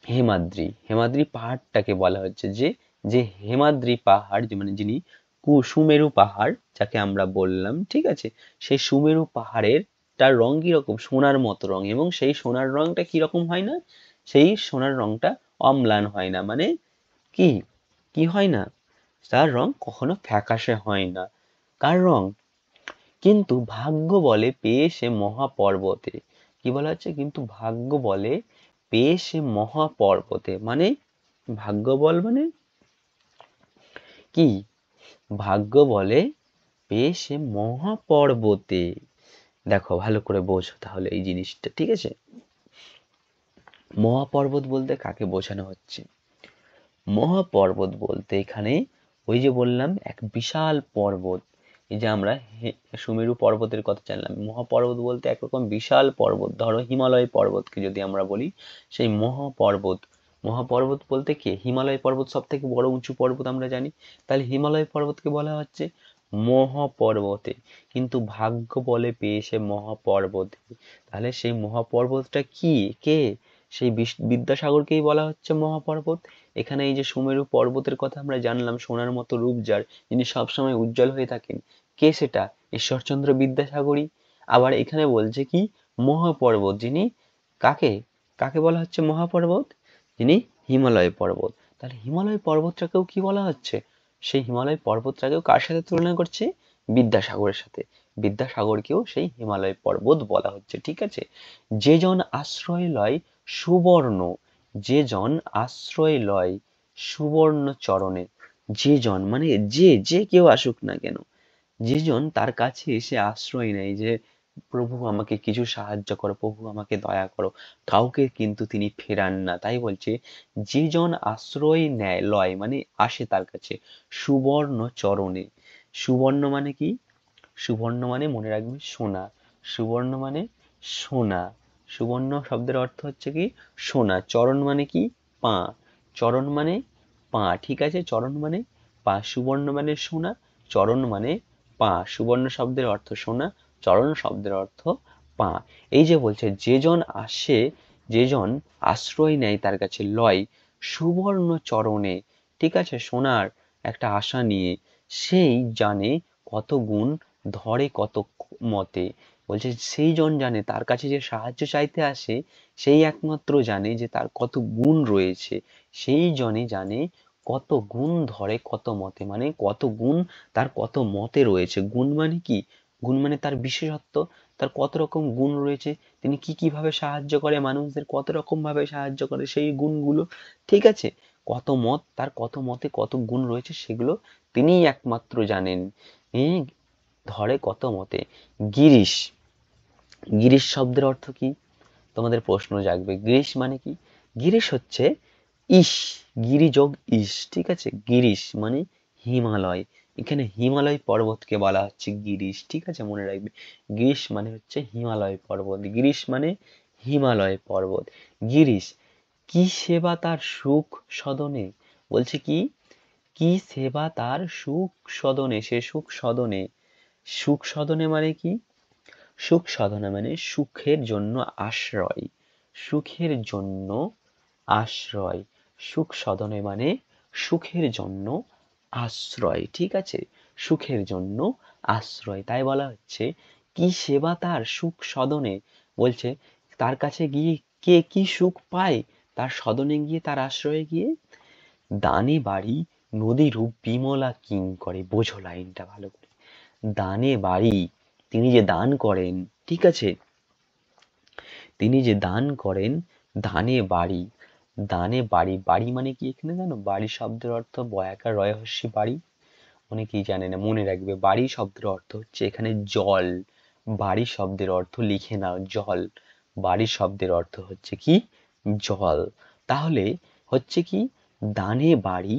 হেমাদ্রি। হেমাদ্রি পাহাড়টাকে বলা হচ্ছে যে, যে হেমাদ্রি পাহাড়, যে মানে যিনি সুমেরু পাহাড় যাকে আমরা বললাম, ঠিক আছে? সেই সুমেরু পাহাড়ের তার রং কিরকম? সোনার মতো রং, এবং সেই সোনার রংটা কিরকম হয় না? সেই সোনার রংটা অম্লান হয় না, মানে কি? কি হয় না? তার রং কখনো ফ্যাকাশে হয় না। কার রং? কিন্তু ভাগ্য বলে পেয়ে সে মহাপর্বতে, কি বলা হচ্ছে? কিন্তু ভাগ্য বলে পেয়ে সে মহাপর্বতে, মানে ভাগ্য বল মানে কি? ভাগ্য বলে পেয়ে সে মহাপর্বতে। দেখো ভালো করে বোঝো তাহলে এই জিনিসটা, ঠিক আছে? মহাপর্বত বলতে কাকে বোঝানো হচ্ছে? মহাপর্বত বলতে এখানে ওই যে বললাম এক বিশাল পর্বত, এই যে আমরা সুমেরু পর্বতের কথা জানলাম, মহাপর্বত বলতে একরকম বিশাল পর্বত, ধরো হিমালয় পর্বতকে যদি আমরা বলি, সেই মহাপর্বত, মহাপর্বত বলতে কি হিমালয় পর্বত সব থেকে বড় উঁচু পর্বত আমরা জানি, তাহলে হিমালয় পর্বতকে বলা হচ্ছে মহাপর্বতে, কিন্তু ভাগ্য বলে পেয়েছে মহাপর্বতে, তাহলে সেই মহাপর্বতটা কি, কে, সেই বিদ্যাসাগরকেই বলা হচ্ছে মহাপর্বত। এখানে এই যে সুমেরু পর্বতের কথা আমরা জানলাম, সোনার মতো রূপ যার, যিনি সবসময় উজ্জ্বল হয়ে থাকেন, কে সেটা, ঈশ্বরচন্দ্র বিদ্যাসাগরই। আবার এখানে বলছে কি মহাপর্বত, যিনি কাকে, কাকে বলা হচ্ছে মহাপর্বত, যিনি হিমালয় পর্বত, তাহলে হিমালয় পর্বতটাকেও কি বলা হচ্ছে, সেই হিমালয় পর্বতটাকেও কার সাথে তুলনা করছে, বিদ্যাসাগরের সাথে, বিদ্যাসাগরকেও সেই হিমালয় পর্বত বলা হচ্ছে। ঠিক আছে, যে জন আশ্রয় লয় সুবর্ণ, যে জন আশ্রয় লয় সুবর্ণ চরণে, যে জন মানে যে, যে কেউ আসুক না কেন, যে জন তার কাছে এসে আশ্রয় নেয়, যে প্রভু আমাকে কিছু সাহায্য করো, প্রভু আমাকে দয়া করো, কাউকে কিন্তু তিনি ফেরান না, তাই বলছে যে জন আশ্রয় নেয়, লয় মানে আসে তার কাছে, সুবর্ণ চরণে, সুবর্ণ মানে কি, সুবর্ণ মানে মনে রাখবে সোনা, সুবর্ণ মানে সোনা, সুবর্ণ শব্দের অর্থ হচ্ছে কি সোনা, চরণ মানে কি পা, চরণ মানে পা, ঠিক আছে, চরণ মানে পা, সুবর্ণ মানে সোনা, চরণ মানে পা, সুবর্ণ শব্দের অর্থ সোনা, চরণ শব্দের অর্থ পা। এই যে বলছে যে জন আসে, যে জন আশ্রয় নেয় তার কাছে, লয় সুবর্ণ চরণে, ঠিক আছে, সোনার একটা আশা নিয়ে, সেই জানে কত গুণ, ধরে কত মতে, বলছে সেই জন জানে, তার কাছে যে সাহায্য চাইতে আসে, সেই একমাত্র জানে যে তার কত গুণ রয়েছে, সেই জনই জানে কত গুণ ধরে কত মতে, মানে কত গুণ তার কত মতে রয়েছে, গুণ মানে কি, গুণ মানে তার বিশেষত্ব, তার কত রকম গুণ রয়েছে, তিনি কি কিভাবে সাহায্য করে মানুষদের, কত রকম ভাবে সাহায্য করে সেই গুণগুলো, ঠিক আছে, কত মত, তার কত মতে কত গুণ রয়েছে সেগুলো তিনিই একমাত্র জানেন, ধরে কত মতে। গিরিশ, গিরিশ শব্দের অর্থ কি, তোমাদের প্রশ্ন জাগবে, গিরিশ মানে কি, গিরিশ হচ্ছে ইস, গিরি যোগ ইস, ঠিক আছে, গিরিশ মানে হিমালয়, এখানে হিমালয় পর্বতকে বলা হচ্ছে গিরিশ, ঠিক আছে, মনে রাখবে, গিরিশ মানে হচ্ছে হিমালয় পর্বত, গিরিশ মানে হিমালয় পর্বত। গিরিশ কি সেবা তার সুখ সদনে, বলছে কি, কি সেবা তার সুখ সদনে, সে সুখ সদনে, সুখ সদনে মানে কি, সুখ সাধনা মানে সুখের জন্য আশ্রয়, সুখের জন্য আশ্রয়, সুখ সাধনে মানে সুখের জন্য আশ্রয়, ঠিক আছে, সুখের জন্য আশ্রয়, তাই বলা হচ্ছে কি সেবা তার সুখ সদনে, বলছে তার কাছে গিয়ে কে কি সুখ পায়, তার সদনে গিয়ে, তার আশ্রয়ে গিয়ে, দানে বাড়ি নদী রূপ বিমলা কিং করে, বোঝো লাইনটা ভালো করে, দানে বাড়ি, তিনি যে দান করেন, ঠিক আছে, তিনি যে দান করেন, দানে বাড়ি, দানে বাড়ি, বাড়ি মানে কি এখানে জানো, বাড়ি শব্দের অর্থ বয়াকার রয় হস্যি বাড়ি, অনেকেই জানে না, মনে রাখবে বাড়ি শব্দের অর্থ হচ্ছে এখানে জল, বাড়ি শব্দের অর্থ লিখে নাও জল, বাড়ি শব্দের অর্থ হচ্ছে কি জল, তাহলে হচ্ছে কি দানে বাড়ি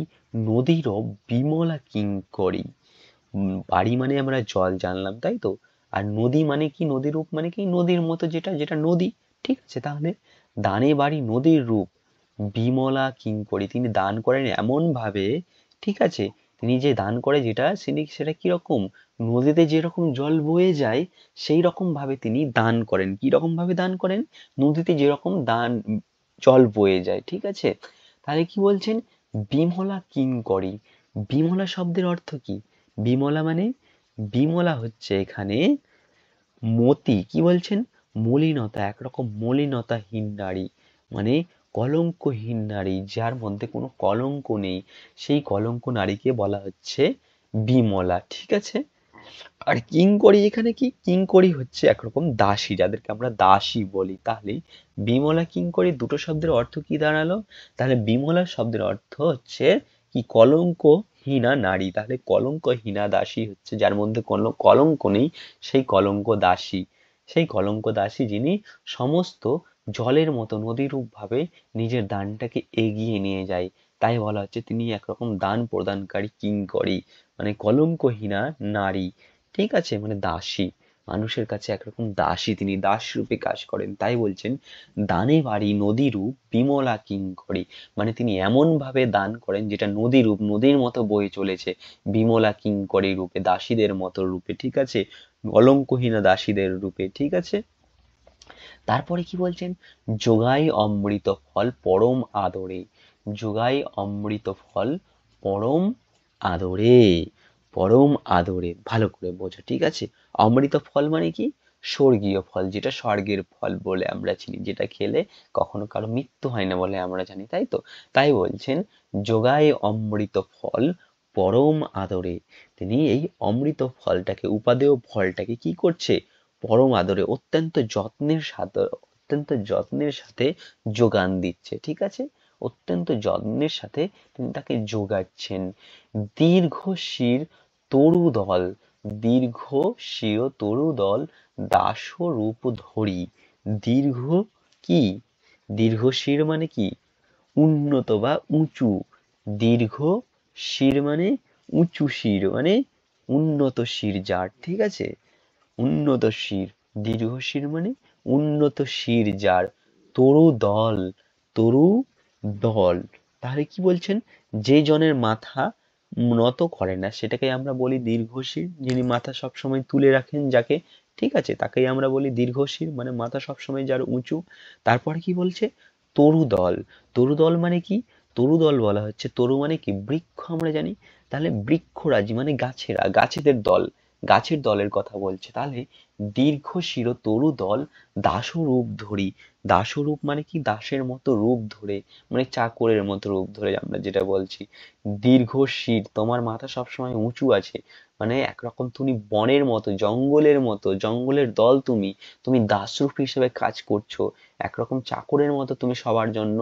নদীরও বিমলা কিঙ্করি, বাড়ি মানে আমরা জল জানলাম তাই তো, আর নদী মানে কি, নদীর রূপ মানে কি নদীর মতো, যেটা যেটা নদী, ঠিক আছে, তাহলে দানে বাড়ি নদীর রূপ বিমলা কিঙ্করি, তিনি দান করেন এমন ভাবে, ঠিক আছে, তিনি যে দান করে যেটা, সেটা কিরকম, নদীতে যেরকম জল বয়ে যায় সেই রকম ভাবে তিনি দান করেন, কি রকম ভাবে দান করেন, নদীতে যেরকম দান জল বয়ে যায়, ঠিক আছে, তাহলে কি বলছেন বিমলা কিঙ্করি, বিমলা শব্দের অর্থ কি, বিমলা মানে, বিমলা হচ্ছে এখানে মতি, কি বলছেন মলিনতা, একরকম মলিনতাহীন নারী, মানে কলঙ্কহীন নারী, যার মধ্যে কোনো কলঙ্ক নেই, সেই কলঙ্ক নারীকে বলা হচ্ছে বিমলা, ঠিক আছে। আর কিঙ্করি এখানে কি, কিঙ্করি হচ্ছে একরকম দাসী, যাদেরকে আমরা দাসী বলি, তাহলে বিমলা কিঙ্করি দুটো শব্দের অর্থ কি দাঁড়ালো, তাহলে বিমলা শব্দের অর্থ হচ্ছে কি কলঙ্কহীনা নারী, তাহলে কলঙ্কহীনা দাসী হচ্ছে যার মধ্যে কোনো কলঙ্ক নেই, সেই কলঙ্ক দাসী, সেই কলঙ্ক দাসী যিনি সমস্ত জলের মতো নদীরূপ ভাবে নিজের দানটাকে এগিয়ে নিয়ে যায়, তাই বলা হচ্ছে তিনি একরকম দান প্রদানকারী কিঙ্করী, মানে কলঙ্কহীনা নারী, ঠিক আছে, মানে দাসী, মানুষের কাছে একরকম দাসী, তিনি দাস রূপে কাজ করেন। তাই বলছেন দানে বাড়ি নদী রূপ বিমলা কিঙ্করী, মানে তিনি এমন ভাবে দান করেন যেটা নদী রূপ, নদীর মতো বয়ে চলেছে, বিমলা কিঙ্করী রূপে, দাসীদের মতো রূপে, ঠিক আছে, কলঙ্কহীনা দাসীদের রূপে, ঠিক আছে। তারপরে কি বলছেন, যোগাই অমৃত ফল পরম আদরে, যোগাই অমৃত ফল পরম আদরে, পরম আদরে, ভালো করে বোঝো, ঠিক আছে। অমৃত ফল মানে কি, স্বর্গীয় ফল, যেটা স্বর্গের ফল বলে আমরা চিনি, যেটা খেলে কখনো কারো মৃত্যু হয় না বলে আমরা জানি, তাই তো। তাই বলছেন যোগায় অমৃত ফল পরম আদরে, তিনি এই অমৃত ফলটাকে, উপাদেয় ফলটাকে কি করছে, পরম আদরে, অত্যন্ত যত্নের সাথে, অত্যন্ত যত্নের সাথে যোগান দিচ্ছে, ঠিক আছে, অত্যন্ত যত্নের সাথে তিনি তাকে যোগাচ্ছেন। দীর্ঘ শির তরুদল, দীর্ঘ শির তরুদল দাস রূপ ধরি, দীর্ঘ কি, দীর্ঘ শির মানে কি, উন্নত বা উঁচু, দীর্ঘ শির মানে উঁচু শির, মানে উন্নত শির যার, ঠিক আছে, উন্নত শির, দীর্ঘশির মানে উন্নত শির যার, তরু দল, তরু দল, তাহলে কি বলছেন, যে জনের মাথা নত করে না সেটাকে আমরা বলি দীর্ঘশির, যিনি মাথা সবসময় তুলে রাখেন যাকে, ঠিক আছে, তাকেই আমরা বলি দীর্ঘশির, মানে মাথা সবসময় যার উঁচু। তারপরে কি বলছে, তরুদল, তরুদল মানে কি, তরুদল বলা হচ্ছে, তরু মানে কি বৃক্ষ আমরা জানি, তাহলে বৃক্ষরাজি মানে গাছেরা, গাছেদের দল, গাছের দলের কথা বলছে, তাহলে দীর্ঘ শির তরু দল দাসরূপ ধরি, দাসরূপ মানে কি, দাসের মতো রূপ ধরে, মানে চাকরের মতো রূপ ধরে আমরা যেটা বলছি। দীর্ঘ শির, তোমার মাথা সবসময় উঁচু আছে, মানে একরকম তুমি বনের মতো, জঙ্গলের মতো, জঙ্গলের দল তুমি, তুমি দাসরূপ হিসেবে কাজ করছো, একরকম চাকরের মতো তুমি সবার জন্য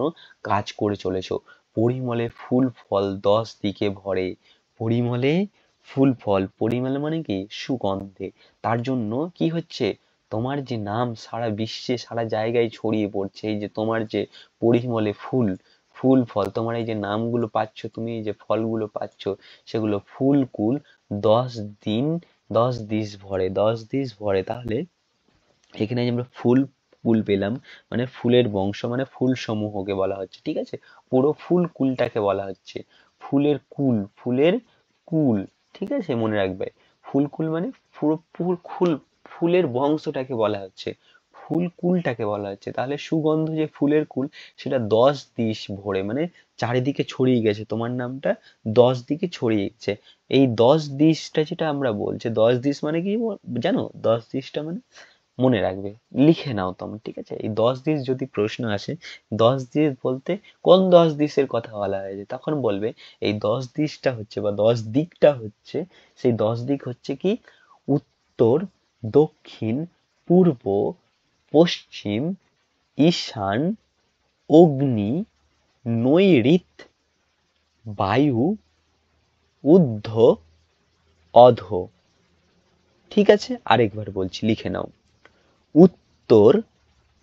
কাজ করে চলেছো। পরিমলে ফুল ফল 10 দিকে ভরে, পরিমলে ফুল ফল, পরিমল মানে কি সুগন্ধে, তার জন্য কি হচ্ছে, তোমার যে নাম সারা বিশ্বে সারা জায়গায় ছড়িয়ে পড়ছে, এই যে তোমার যে পরিমলে ফুল, ফুল ফল, তোমার এই যে নামগুলো পাচ্ছ, তুমি এই যে ফলগুলো পাচ্ছ, সেগুলো ফুল কুল 10 দিন, 10 দিশ ভরে, 10 দিশ ভরে, তাহলে এখানে যে আমরা ফুল কুল পেলাম, মানে ফুলের বংশ, মানে ফুল সমূহকে বলা হচ্ছে, ঠিক আছে, পুরো ফুল কুলটাকে বলা হচ্ছে, ফুলের কুল, ফুলের কুল, ঠিক আছে, মনে রাখবে, ফুল কুল মানে পুরো ফুল ফুল, ফুলের বংশটাকে বলা হচ্ছে, ফুল কুলটাকে বলা হচ্ছে, তাহলে সুগন্ধ যে ফুলের কুল, সেটা 10 দিশ ভরে, মানে চারিদিকে ছড়িয়ে গেছে, তোমার নামটা 10 দিকে ছড়িয়ে গেছে। এই 10 দিশটা যেটা আমরা বলছি, 10 দিশ মানে কি জানো, 10 দিশটা মানে মনে রাখবে, লিখে নাও তোমরা, ঠিক আছে, এই 10 দিশ যদি প্রশ্ন আসে, 10 দিশ বলতে কোন 10 দিশের কথা বলা হয়েছে, তখন বলবে এই 10 দিশটা হচ্ছে বা 10 দিকটা হচ্ছে, সেই 10 দিক হচ্ছে কি, উত্তর, দক্ষিণ, পূর্ব, পশ্চিম, ঈশান, অগ্নি, নৈঋত, বায়ু, ঊর্ধ্ব, অধ, ঠিক আছে, আরেকবার বলছি, লিখে নাও, উত্তর,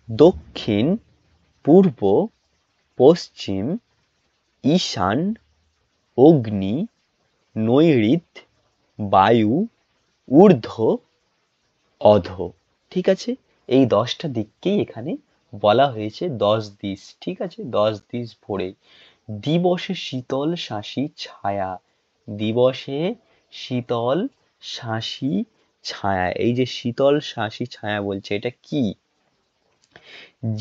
দক্ষিণ, পূর্ব, পশ্চিম, ঈশান, অগ্নি, নৈঋত, বায়ু, ঊর্ধ্ব, অধ, ঠিক আছে, এই 10টা দিককেই এখানে বলা হয়েছে 10 দিশ, ঠিক আছে, 10 দিশ ভরে। দিবসে শীতল শাসি ছায়া, দিবসে শীতল শাসি ছায়া, এই যে শীতল শাসি ছায়া বলছে, এটা কি,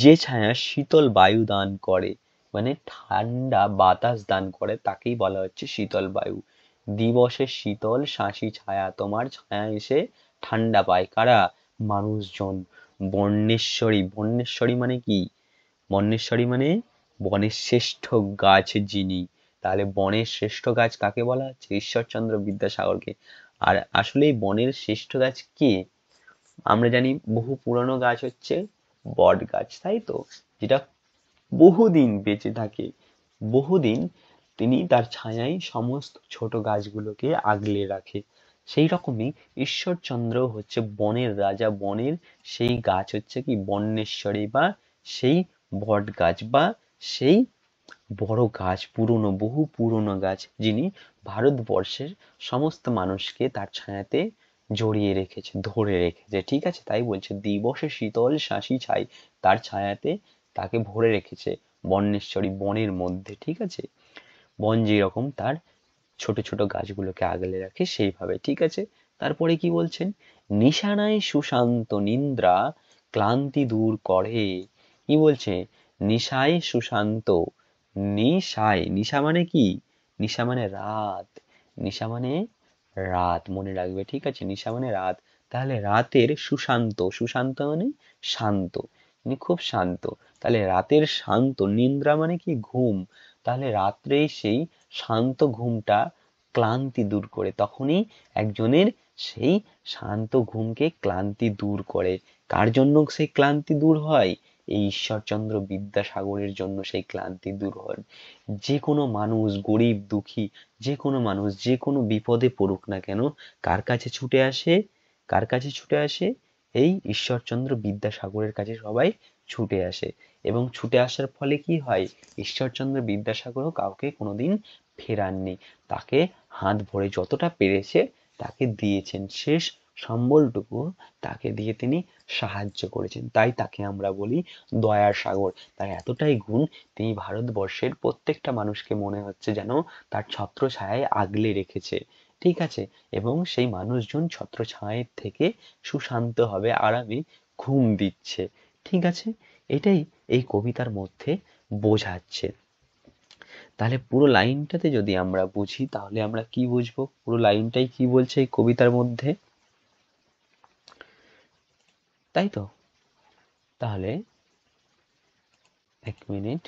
যে ছায়া শীতল বায়ু দান করে, মানে ঠান্ডা বাতাস দান করে, তাকেই বলা হচ্ছে শীতল বায়ু। দিবসে শীতল শাসি ছায়া, তোমার ছায়া এসে ঠান্ডা পায় কারা, মানুষজন। বর্ণেশ্বরী, বর্ণেশ্বরী মানে কি, বর্ণেশ্বরী মানে বনের শ্রেষ্ঠ গাছ যিনি, তাহলে বনের শ্রেষ্ঠ গাছ কাকে বলা হচ্ছে, ঈশ্বরচন্দ্র বিদ্যাসাগরকে। আর আসলে এই বনের শ্রেষ্ঠ গাছ কে, আমরা জানি বহু পুরানো গাছ হচ্ছে বট গাছ, তাই তো, যেটা বহুদিন বেঁচে থাকে, বহুদিন তিনি তার ছায়ায় সমস্ত ছোট গাছগুলোকে আগলে রাখে, সেই রকমই ঈশ্বরচন্দ্র হচ্ছে বনের রাজা, বনের সেই গাছ হচ্ছে কি বন্যেশ্বরী, বা সেই বট গাছ, বা সেই বড় গাছ, পুরনো, বহু পুরনো গাছ, যিনি ভারতবর্ষের সমস্ত মানুষকে তার ছায়াতে জড়িয়ে রেখেছে, ধরে রেখেছে, ঠিক আছে? তাই বলছে দিবসে শীতল শাসি ছাই, তার ছায়াতে তাকে ভরে রেখেছে বন্যেশ্বরী, বনের মধ্যে, ঠিক আছে? বন যেরকম তার ছোট ছোট গাছগুলোকে আগলে রাখে সেইভাবে, ঠিক আছে? তারপরে কি বলছেন, নিশানায় সুশান্ত নিদ্রা ক্লান্তি দূর করে। কি বলছে, নিশায় সুশান্ত, নিশায়, নিশা মানে কি, নিশা মানে রাত, নিশা মানে রাত, মনে রাখবে, ঠিক আছে? নিশা মানে রাত। তাহলে রাতের সুশান্ত, সুশান্ত মানে শান্ত, মানে খুব শান্ত। তাহলে রাতের শান্ত, নিদ্রা মানে কি, ঘুম। তাহলে রাত্রে সেই শান্ত ঘুমটা ক্লান্তি দূর করে, তখনই একজনের সেই শান্ত ঘুমকে ক্লান্তি দূর করে। কার জন্য সেই ক্লান্তি দূর হয়? এই ঈশ্বরচন্দ্র বিদ্যাসাগরের জন্য সেই ক্লান্তি দূর হয়। যে কোনো মানুষ, গরিব দুঃখী, যে কোনো মানুষ যে কোনো বিপদে পড়ুক না কেন, কার কাছে ছুটে আসে, কার কাছে ছুটে আসে? এই ঈশ্বরচন্দ্র বিদ্যাসাগরের কাছে সবাই ছুটে আসে। এবং ছুটে আসার ফলে কি হয়, ঈশ্বরচন্দ্র বিদ্যাসাগরও কাউকে কোনোদিন ফেরাননি, তাকে হাত ভরে যতটা পেরেছে তাকে দিয়েছেন, শেষ সম্বলটুকু তাকে দিয়ে তিনি সাহায্য করেছেন, তাই তাকে আমরা বলি দয়ার সাগর। তার এতটাই গুণ, তিনি ভারতবর্ষের প্রত্যেকটা মানুষকে মনে হচ্ছে যেন তার ছত্রছায়ায় আগলে রেখেছে, ঠিক আছে? এবং সেই মানুষজন ছত্রছায়ার থেকে সুশান্তভাবে আরামে ঘুম দিচ্ছে, ঠিক আছে? এটাই এই কবিতার মধ্যে বোঝাচ্ছে। তাহলে পুরো লাইনটাতে যদি আমরা বুঝি তাহলে আমরা কি বুঝবো, পুরো লাইনটাই কি বলছে এই কবিতার মধ্যে, তাই তো? তাহলে এক মিনিট,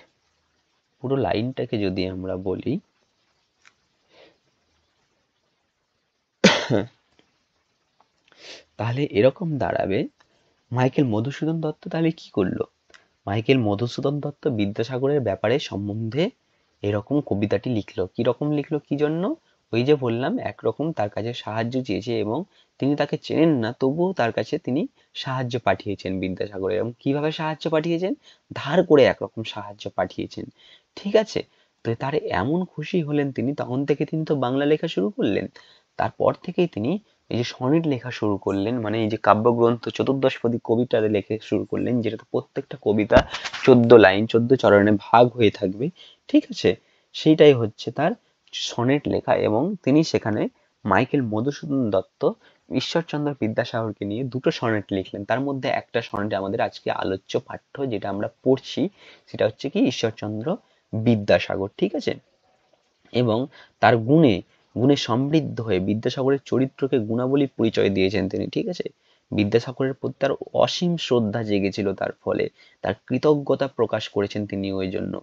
পুরো লাইনটাকে যদি আমরা বলি, তাহলে এরকম দাঁড়াবে, মাইকেল মধুসূদন দত্ত তাহলে কি করলো, মাইকেল মধুসূদন দত্ত বিদ্যাসাগরের ব্যাপারে সম্বন্ধে এরকম কবিতাটি লিখলো। কিরকম লিখলো, কি জন্য? ওই যে বললাম, একরকম তার কাছে সাহায্য চেয়েছে এবং তিনি তাকে চেনেন না, তবুও তার কাছে তিনি সাহায্য পাঠিয়েছেন বিদ্যাসাগর। এবং কিভাবে সাহায্য পাঠিয়েছেন, ধার করে একরকম সাহায্য পাঠিয়েছেন, ঠিক আছে? তো তার এমন খুশি হলেন তিনি, তখন থেকে তিনি তো বাংলা লেখা শুরু করলেন। তারপর থেকেই তিনি এই যে সনেট লেখা শুরু করলেন, মানে এই যে কাব্যগ্রন্থ চতুর্দশপদী কবিতা লেখা শুরু করলেন, যেটা প্রত্যেকটা কবিতা 14 লাইন 14 চরণে ভাগ হয়ে থাকবে, ঠিক আছে? সেইটাই হচ্ছে তার সনেট লেখা। এবং তিনি সেখানে মাইকেল মধুসূদন দত্ত ঈশ্বরচন্দ্র বিদ্যাসাগরকে নিয়ে দুটো সনেট লিখলেন। তার মধ্যে একটা সনেট আমাদের আজকে আলোচ্য পাঠ্য, যেটা আমরা পড়ছি, সেটা হচ্ছে কি ঈশ্বরচন্দ্র বিদ্যাসাগর, ঠিক আছে? এবং তার গুণে গুণে সমৃদ্ধ হয়ে বিদ্যাসাগরের চরিত্রকে গুণাবলী পরিচয় দিয়েছেন তিনি, ঠিক আছে? বিদ্যাসাগরের প্রতি তার অসীম শ্রদ্ধা জেগেছিল, তার ফলে তার কৃতজ্ঞতা প্রকাশ করেছেন তিনি। ওই জন্য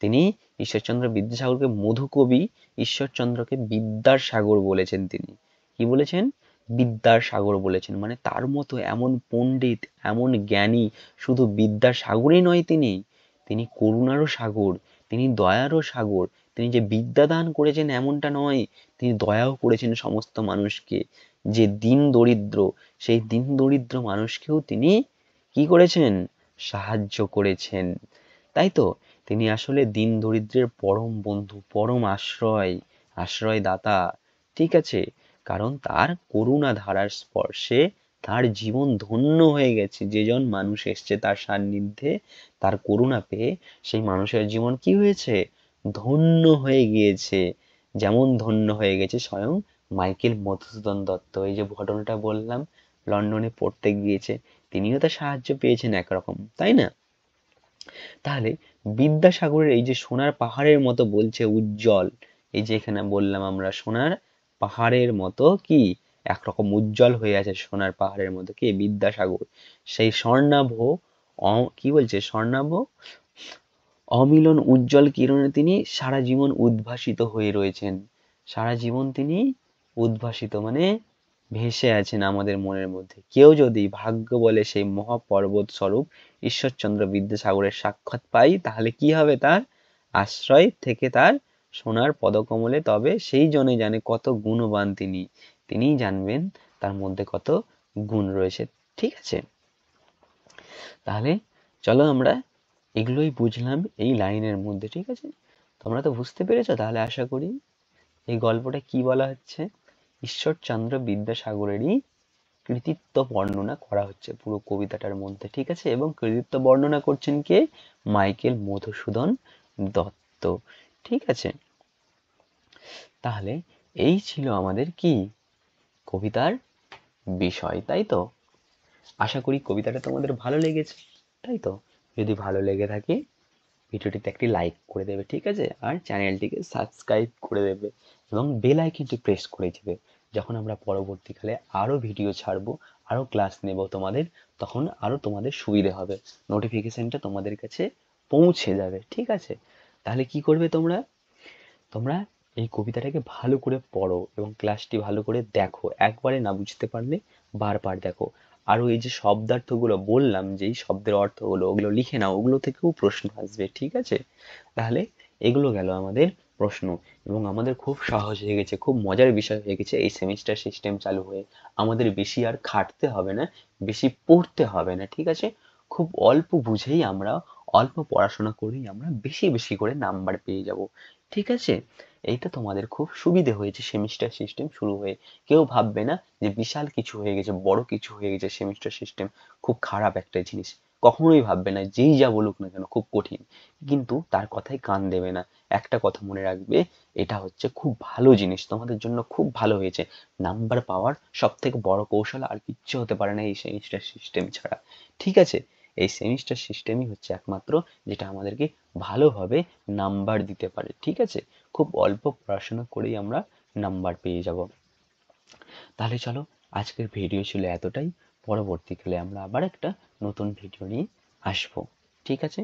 তিনি ঈশ্বরচন্দ্র বিদ্যাসাগরকে মধুকবি, ঈশ্বরচন্দ্রকে বিদ্যার সাগর বলেছেন। তিনি কি বলেছেন, বিদ্যার সাগর বলেছেন। মানে তার মতো এমন পণ্ডিত, এমন জ্ঞানী, শুধু বিদ্যার সাগরই নয়, তিনি তিনি করুণারও সাগর, তিনি দয়ারও সাগর। তিনি যে বিদ্যা দান করেছেন এমনটা নয়, তিনি দয়াও করেছেন সমস্ত মানুষকে। যে দিন দরিদ্র, সেই দিন দরিদ্র মানুষকেও তিনি কি করেছেন, সাহায্য করেছেন, তাই তো? তিনি আসলে দিন দরিদ্রের পরম বন্ধু, পরম আশ্রয়, আশ্রয়দাতা, ঠিক আছে? কারণ তার করুণা ধারার স্পর্শে তার জীবন ধন্য হয়ে গেছে। যেজন মানুষ এসছে তার সান্নিধ্যে, তার করুণা পেয়ে সেই মানুষের জীবন কি হয়েছে, ধন্য হয়ে গিয়েছে। যেমন ধন্য হয়ে গেছে স্বয়ং মাইকেল মধুসূদন দত্ত। এই যে ঘটনাটা বললাম, লন্ডনে পড়তে গিয়েছে, তিনিও তো সাহায্য পেয়েছেন একরকম, তাই না? তাহলে বিদ্যাসাগরের এই যে সোনার পাহাড়ের মতো বলছে উজ্জ্বল, এই যে এখানে বললাম আমরা সোনার পাহাড়ের মতো কি একরকম উজ্জ্বল হয়ে আছে, সোনার পাহাড়ের মতো কি বিদ্যাসাগর, সেই স্বর্ণাভ, কি বলছে, স্বর্ণাভ অমিলন উজ্জ্বল কিরণে তিনি সারা জীবন উদ্ভাসিত হয়ে রয়েছেন। সারা জীবন তিনি উদ্ভাসিত মানে ভেসে আছেন আমাদের মনের মধ্যে। কেউ যদি ভাগ্য বলে সেই মহাপর্বত স্বরূপ ঈশ্বরচন্দ্র বিদ্যাসাগরের সাক্ষাৎ পাই, তাহলে কি হবে, তার আশ্রয় থেকে তার সোনার পদকমলে, তবে সেই জনে জানে কত গুণবান তিনি, তিনিই জানবেন তার মধ্যে কত গুণ রয়েছে, ঠিক আছে? তাহলে চলো আমরা এগুলোই বুঝলাম এই লাইনের মধ্যে, ঠিক আছে? তোমরা তো বুঝতে পেরেছো তাহলে আশা করি এই গল্পটা কি বলা হচ্ছে। ঈশ্বরচন্দ্র বিদ্যাসাগরেরই কৃতিত্ব বর্ণনা করা হচ্ছে পুরো কবিতাটার মধ্যে, ঠিক আছে? এবং কৃতিত্ব বর্ণনা করছেন কে? মাইকেল মধুসূদন দত্ত, ঠিক আছে? তাহলে এই ছিল আমাদের কি কবিতার বিষয়, তাই তো? আশা করি কবিতাটা তোমাদের ভালো লেগেছে, তাই তো? যদি ভালো লেগে থাকে ভিডিওটিতে একটি লাইক করে দেবে, ঠিক আছে? আর চ্যানেলটিকে সাবস্ক্রাইব করে দেবে এবং বেল আইকনটি প্রেস করে দেবে। যখন আমরা পরবর্তীকালে আরও ভিডিও ছাড়বো, আরও ক্লাস নেব তোমাদের, তখন আরও তোমাদের সুবিধে হবে, নোটিফিকেশনটা তোমাদের কাছে পৌঁছে যাবে, ঠিক আছে? তাহলে কি করবে তোমরা? তোমরা এই কবিতাটাকে ভালো করে পড়ো এবং ক্লাসটি ভালো করে দেখো, একবারে না বুঝতে পারলে বারবার দেখো। আরও এই যে শব্দার্থগুলো বললাম, যেই শব্দের অর্থগুলো ওগুলো লিখে নাও, ওগুলো থেকেও প্রশ্ন আসবে, ঠিক আছে? তাহলে এগুলো গেল আমাদের প্রশ্ন, এবং আমাদের খুব সহজ হয়ে গেছে, খুব মজার বিষয় হয়ে গেছে এই সেমিস্টার সিস্টেম চালু হয়ে। আমাদের বেশি আর খাটতে হবে না, বেশি পড়তে হবে না, ঠিক আছে? খুব অল্প বুঝেই আমরা, অল্প পড়াশোনা করেই আমরা বেশি বেশি করে নাম্বার পেয়ে যাব, ঠিক আছে? এইটা তোমাদের খুব সুবিধে হয়েছে সেমিস্টার সিস্টেম শুরু হয়ে। কেউ ভাববে না যে বিশাল কিছু হয়ে গেছে, বড় কিছু হয়ে গেছে সেমিস্টার সিস্টেম, খুব খারাপ একটা জিনিস। কখনোই ভাববে না, যেই যা বলুক না কেন খুব কঠিন, কিন্তু তার কথায় কান দেবে না। একটা কথা মনে রাখবে, এটা হচ্ছে খুব ভালো জিনিস, তোমাদের জন্য খুব ভালো হয়েছে। নাম্বার পাওয়ার সব থেকে বড় কৌশল আর কিচ্ছু হতে পারে না এই সেমিস্টার সিস্টেম ছাড়া, ঠিক আছে? এই সেমিস্টার সিস্টেমই হচ্ছে একমাত্র যেটা আমাদেরকে ভালোভাবে নাম্বার দিতে পারে, ঠিক আছে? খুব অল্প পড়াশোনা করেই আমরা নাম্বার পেয়ে যাব। তাহলে চলো, আজকের ভিডিও ছিল এতটাই। পরবর্তীকালে আমরা আবার একটা নতুন ভিডিও নিয়ে আসবো, ঠিক আছে?